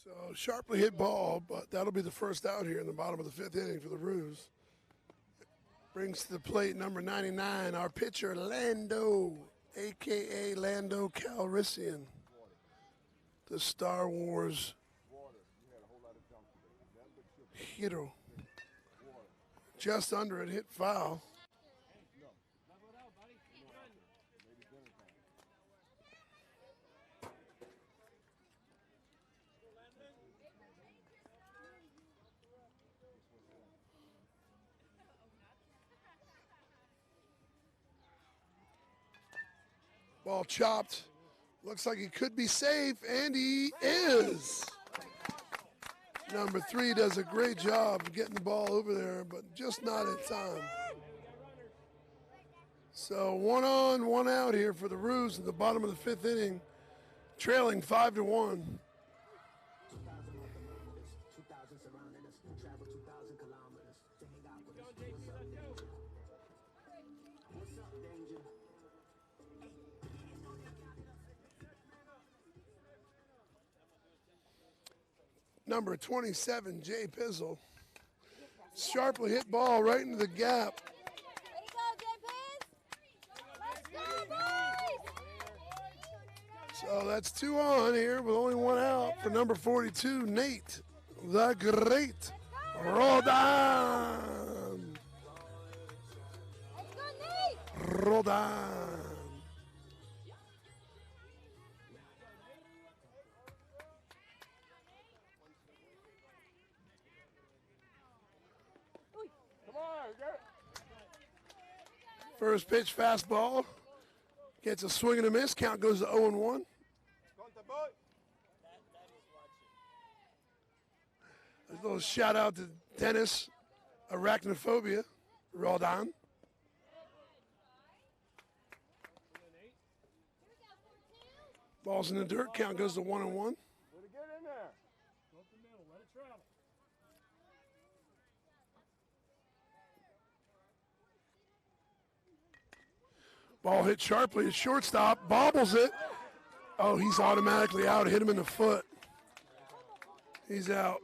So sharply hit ball, but that'll be the first out here in the bottom of the 5th inning for the Roos. Brings to the plate number 99, our pitcher Lando, a.k.a. Lando Calrissian, the Star Wars hero. Just under it, hit foul. Ball chopped. Looks like he could be safe, and he is. Number 3 does a great job of getting the ball over there, but just not in time. So 1 on, 1 out here for the Roos at the bottom of the 5th inning, trailing 5-1. Number 27, Jay Pizzle. Sharply hit ball right into the gap. Way to go, Jay Piz! Let's go, boys! So that's 2 on here with only 1 out for number 42, Nate, the Great Roldan. Let's go, Nate! Roldan. Come on, get First pitch fastball. Gets a swing and a miss. Count goes to 0-1. A little shout out to Dennis, Arachnophobia, Roldan. Ball's in the dirt. Count goes to 1-1. it in there. Go up the middle. Let it travel. Ball hit sharply at shortstop. Bobbles it. Oh, he's automatically out. Hit him in the foot. He's out.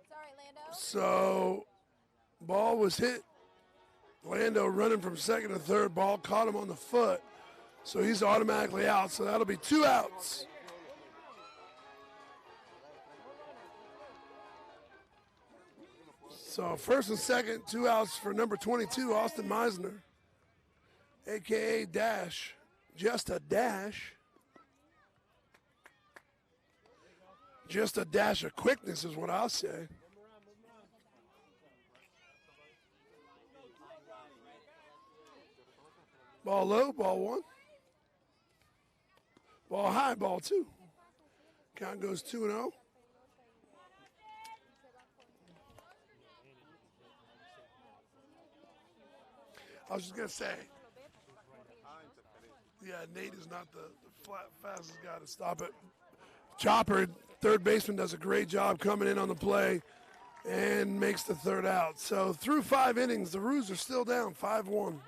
Sorry, Lando. So, ball was hit. Lando running from second to third. Ball caught him on the foot. So he's automatically out. So that'll be 2 outs. So first and second, 2 outs for number 22, Austin Meisner, a.k.a. Dash. Just a dash. Just a dash of quickness is what I'll say. Ball low, ball 1. Ball high, ball 2. Count goes 2-0. I was just going to say, yeah, Nate is not the fastest guy to stop it. Chopper, third baseman, does a great job coming in on the play and makes the third out. So through 5 innings, the Roos are still down 5-1.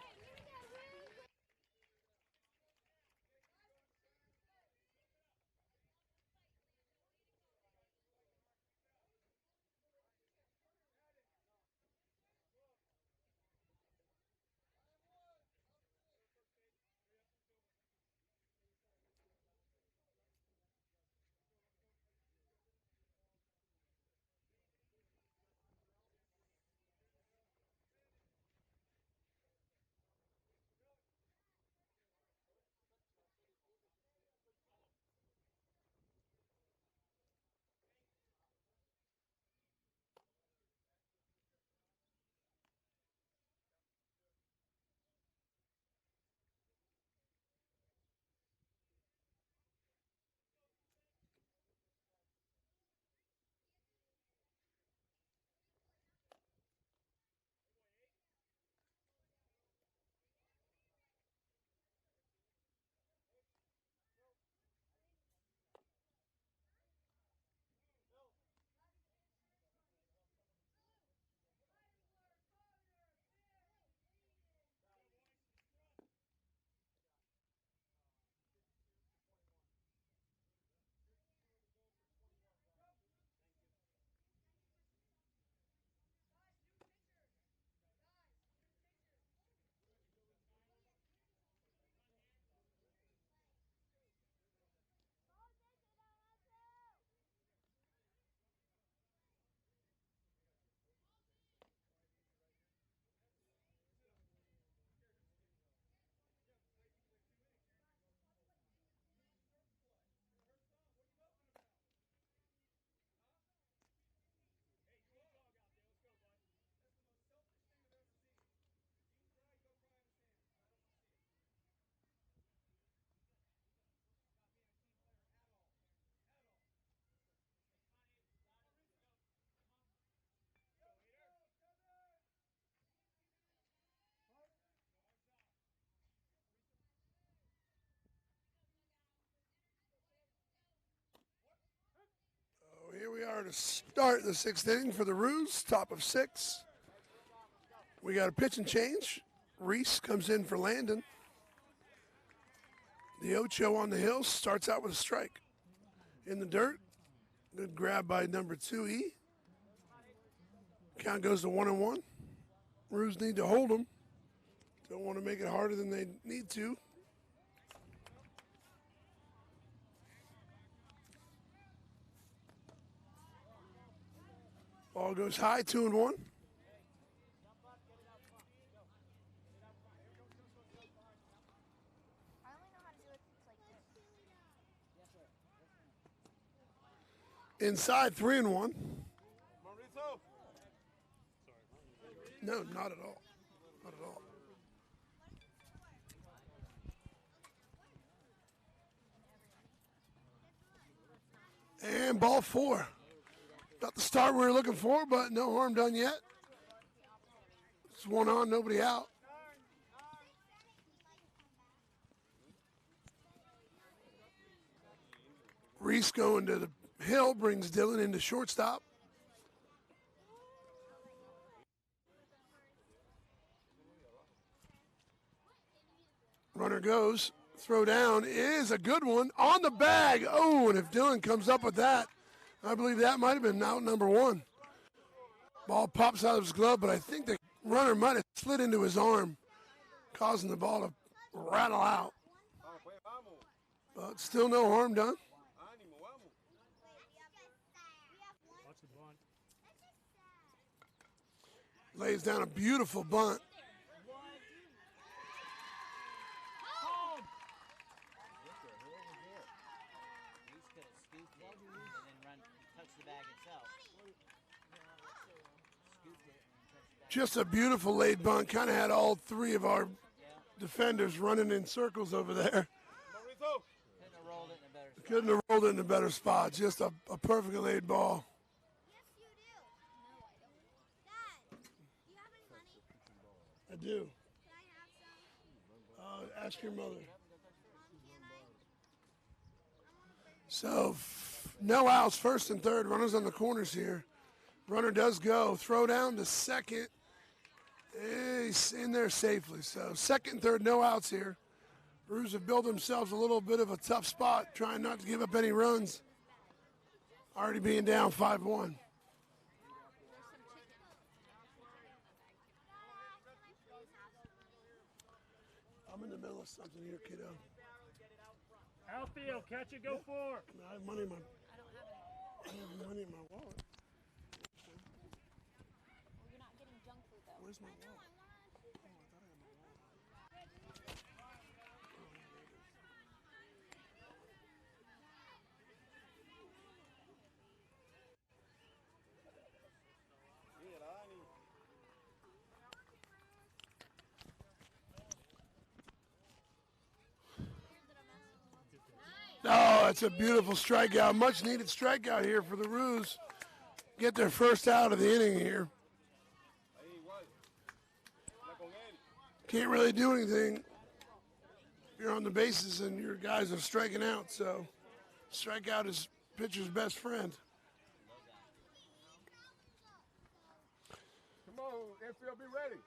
Here we are to start the 6th inning for the Roos, top of 6. We got a pitch and change. Reese comes in for Landon. The Ocho on the hill starts out with a strike. In the dirt, good grab by number 2E. Count goes to 1-1. Roos need to hold them. Don't want to make it harder than they need to. Ball goes high, 2-1. I only know how to do it like this. Inside, 3-1. No, not at all. Not at all. And ball 4. Not the start we were looking for, but no harm done yet. It's 1 on, nobody out. Reese going to the hill brings Dylan into shortstop. Runner goes. Throw down is a good one on the bag. Oh, and if Dylan comes up with that, I believe that might have been out number 1. Ball pops out of his glove, but I think the runner might have slid into his arm, causing the ball to rattle out. But still no harm done. Watch the bunt. Lays down a beautiful bunt. Reese could have scooped it and then touch the bag itself. Scooped it and touched the bag. Just a beautiful laid bunt. Kind of had all 3 of our defenders running in circles over there. Couldn't have rolled it in a better spot. Couldn't have rolled it in a better spot. Just a perfectly laid ball. Yes, you do. No, I don't. Dad, do you have any money? I do. Can I have some? Ask your mother. Can I? So, no outs, first and third. Runners on the corners here. Runner does go. Throw down to second. He's in there safely. So, second and third, no outs here. Brews have built themselves a little bit of a tough spot, trying not to give up any runs. Already being down 5-1. I'm in the middle of something here, kiddo. Outfield, catch it, go 4. I have money in my. I have money in my wallet. Well, you're not getting junk food though. Where's my wallet? Oh, that's a beautiful strikeout. Much needed strikeout here for the Roos. Get their first out of the inning here. Can't really do anything. You're on the bases and your guys are striking out, so strikeout is pitcher's best friend. Come on, infield, be ready.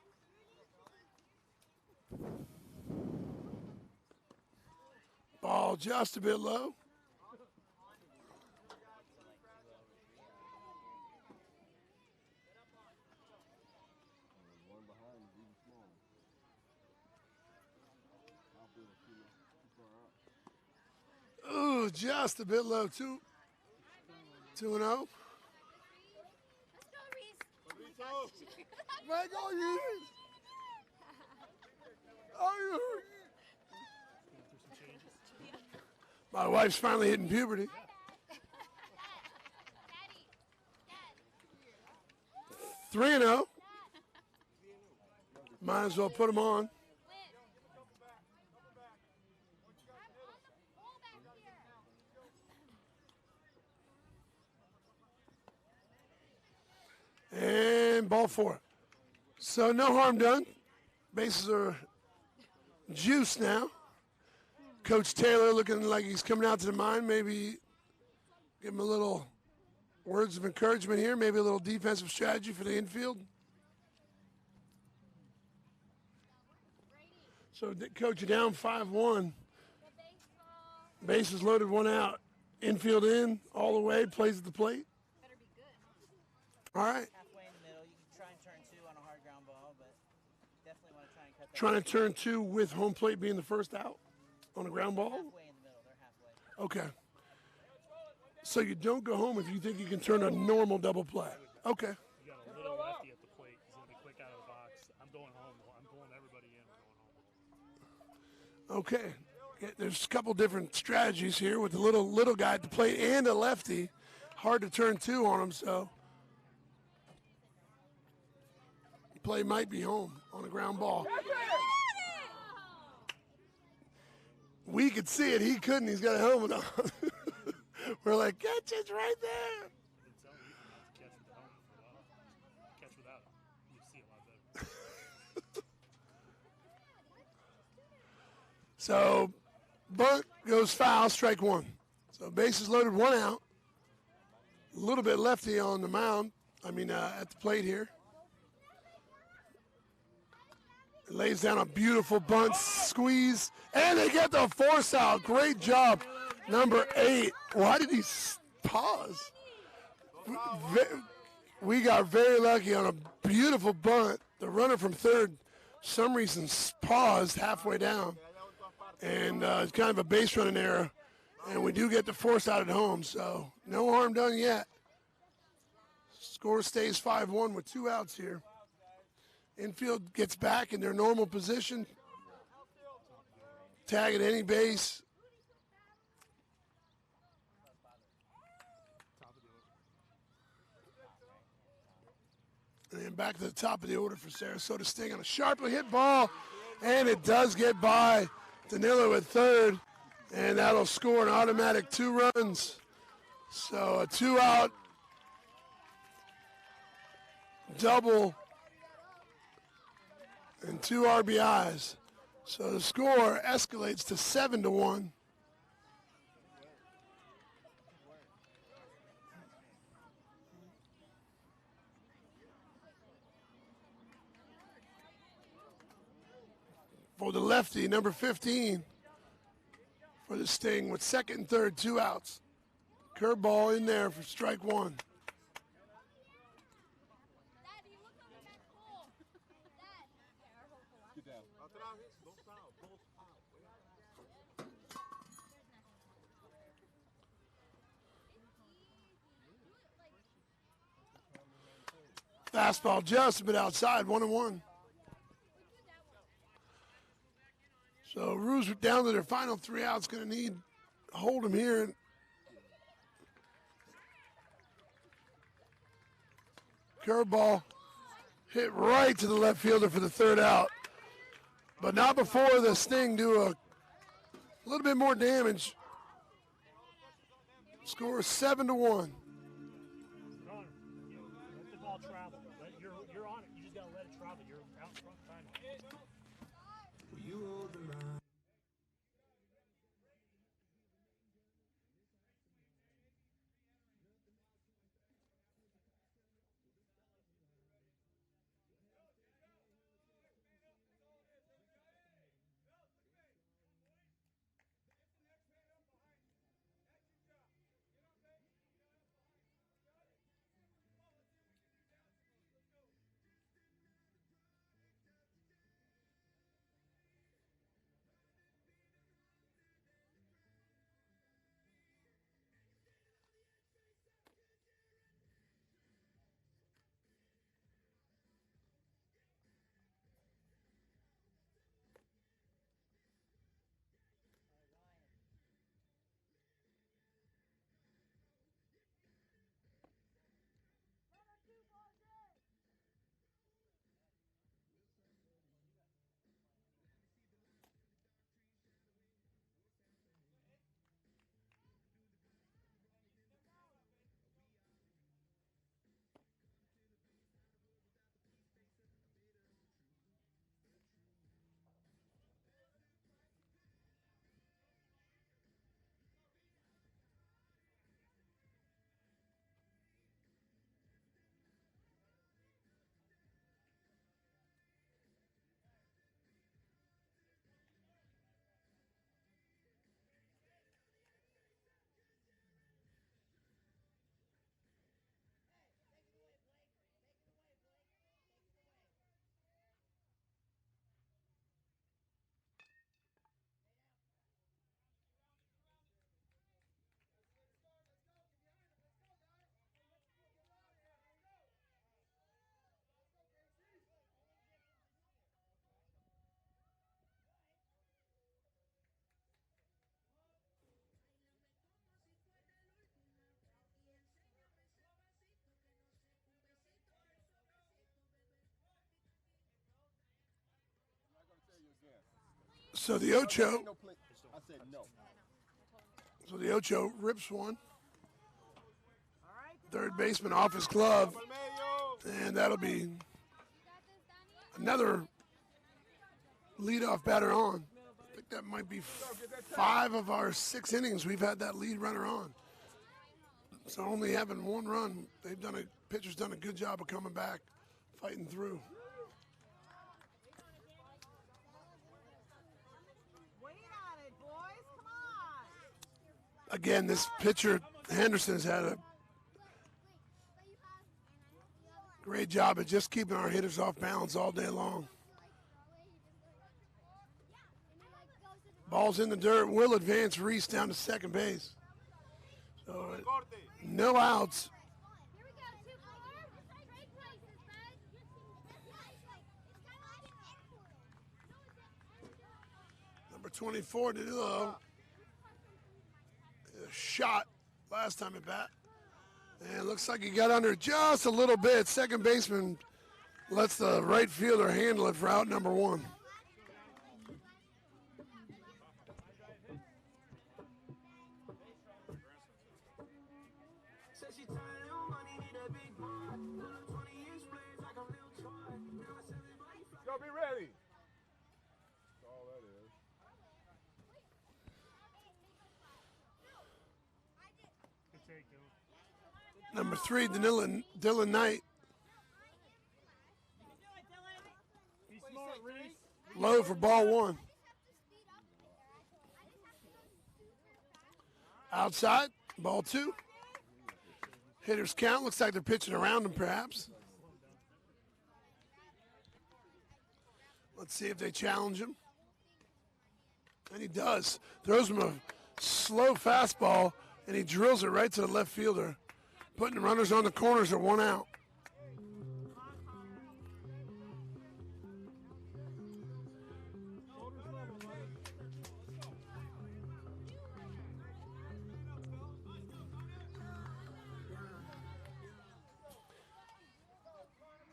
Ball just a bit low. Ooh, just a bit low. 2-0. Let's go, Reese. Make all you. Oh, my wife's finally hitting puberty. Daddy. 3-0. Might as well put them on. And ball 4. So no harm done. Bases are juiced now. Coach Taylor looking like he's coming out to the mind. Maybe give him a little words of encouragement here. Maybe a little defensive strategy for the infield. So, Coach, you're down 5-1. Bases loaded, 1 out. Infield in, all the way, plays at the plate. Better be good. All right. Halfway in the middle. You can try and turn 2 on a hard ground ball, but definitely want to try and cut that. Trying to turn 2 with home plate being the first out on a ground ball. Halfway in the middle. They're halfway. Okay. So you don't go home if you think you can turn a normal double play. Okay. You got a little lefty at the plate. He's going to be quick out of the box. I'm going home. I'm pulling everybody in. We're going home. Okay. There's a couple different strategies here with the little guy at the plate and a lefty. Hard to turn two on him, so play might be home on a ground ball. We could see it. He couldn't. He's got a helmet on. We're like, catch it right there. I've been telling you not to catch with the helmet for a while. Catch without it. You see a lot better. So, bunt goes foul, strike one. So, bases loaded, one out. A little bit lefty on the mound. At the plate here. Lays down a beautiful bunt, squeeze, and they get the force out. Great job, number 8. Why did he pause? We got very lucky on a beautiful bunt. The runner from third, some reason, paused halfway down. And it's kind of a base running error. And we do get the force out at home, so no harm done yet. Score stays 5-1 with 2 outs here. Infield gets back in their normal position. Tag at any base. And then back to the top of the order for Sarasota Sting on a sharply hit ball. And it does get by Danilo at third. And that'll score an automatic 2 runs. So a 2-out double and 2 RBIs. So the score escalates to 7-1. For the lefty, number 15 for the Sting with second and third, 2 outs. Curveball in there for strike one. Fastball just a bit outside, 1-1. So Roos down to their final 3 outs, going to need hold him here. Curveball hit right to the left fielder for the 3rd out. But not before the Sting do a little bit more damage. Score 7-1. Let the ball travel. You're on it. You just got to let it travel. You're out front trying to. So the Ocho, No play. I said no. so the Ocho rips one. Third baseman off his glove, and that'll be another leadoff batter on. I think that might be 5 of our 6 innings we've had that lead runner on. So only having 1 run, pitcher's done a good job of coming back, fighting through. Again, this pitcher, Henderson, has had a great job at just keeping our hitters off balance all day long. Ball's in the dirt. Will advance Reese down to second base. So no outs. Number 24, Danilo. A shot last time at bat. And it looks like he got under just a little bit. Second baseman lets the right fielder handle it for out number 1. Yo, be ready. That's all that is. Good take, Dylan. Number 3, Dylan Knight. Be smart, Reese. Low for ball 1. Outside, ball 2. Hitters count. Looks like they're pitching around him, perhaps. Let's see if they challenge him. And he does. Throws him a slow fastball, and he drills it right to the left fielder, putting the runners on the corners at 1 out.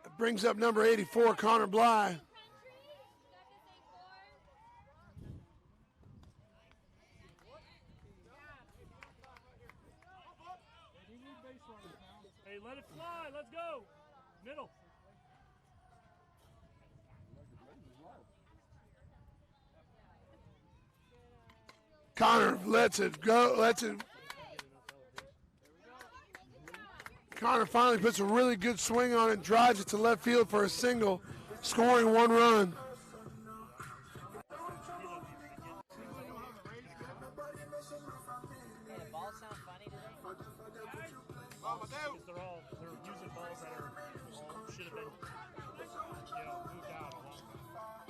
It brings up number 84, Connor Bly. Hey, let it fly. Let's go. Middle. Connor lets it go. Connor finally puts a really good swing on it, drives it to left field for a single, scoring 1 run. Because they're using balls that are should have been, moved out a long time.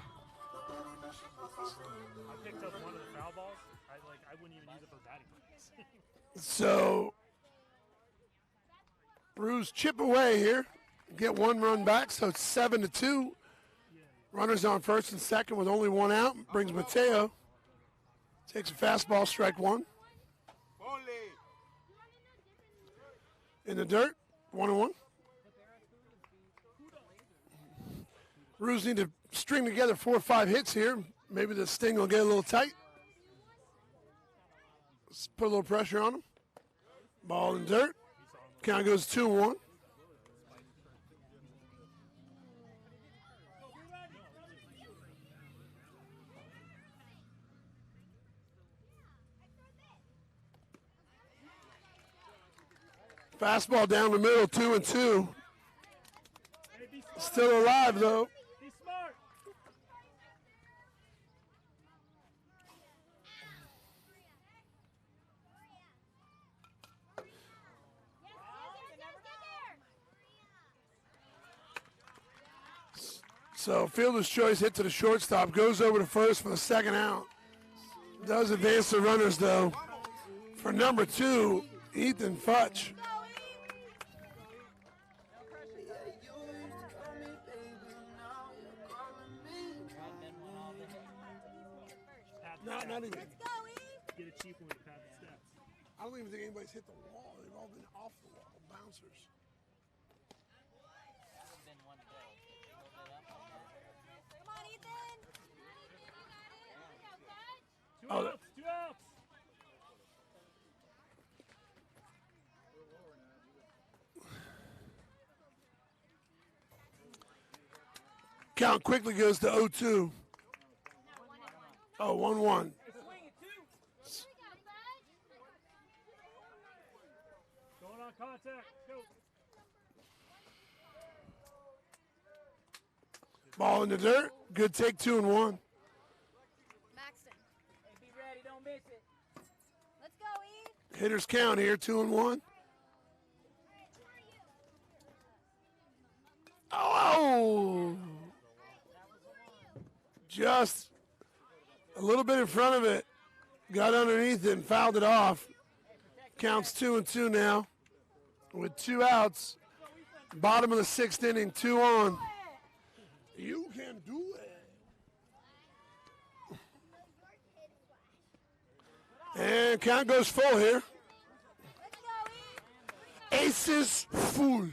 I picked up one of the foul balls. I wouldn't even use it for batting practice. So, Brews chip away here, get 1 run back, so it's 7-2. Runners on first and second with only 1 out. Brings Mateo. Takes a fastball, strike 1. In the dirt, 1-1. Brews need to string together 4 or 5 hits here. Maybe the sting will get a little tight. Let's put a little pressure on him. Ball in dirt. Count goes 2-1. Fastball down the middle, 2-2. Still alive though. Be smart. So fielder's choice hit to the shortstop, goes over to first for the second out. Does advance the runners though. For number 2, Ethan Futch. Not even. Get a cheap one to pad the stats. I don't even think anybody's hit the wall. They've all been off the wall, bouncers. Come on, Ethan. Oh, Two outs. count quickly goes to 0-2. Oh, 1-1. Going on contact. Go. Ball in the dirt. Good take, 2-1. Maxton. Be ready, don't miss it. Let's go, E. Hitters count here, 2-1. Oh! Just a little bit in front of it. Got underneath it and fouled it off. Counts 2-2 now. With 2 outs. Bottom of the 6th inning, 2 on. You can do it. And count goes full here. Aces full.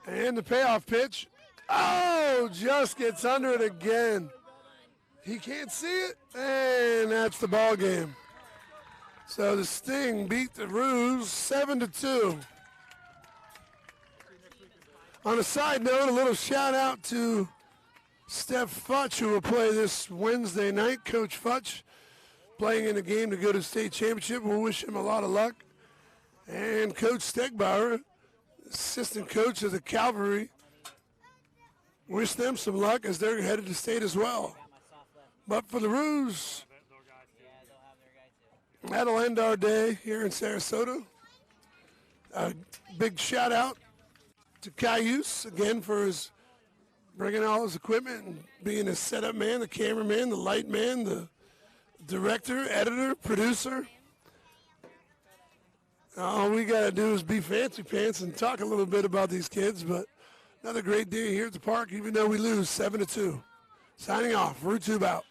And the payoff pitch. Oh, just gets under it again. He can't see it, and that's the ball game. So the Sting beat the Ruse 7-2. On a side note, a little shout out to Steph Futch, who will play this Wednesday night. Coach Futch playing in a game to go to state championship. We'll wish him a lot of luck. And Coach Stegbauer, assistant coach of the Cavalry, wish them some luck as they're headed to state as well. But for the Ruse, that'll end our day here in Sarasota. A big shout out to Cayuse again for his bringing all his equipment and being a setup man, the cameraman, the light man, the director, editor, producer. All we got to do is be fancy pants and talk a little bit about these kids. But another great day here at the park, even though we lose 7-2. Signing off. Root Tube out.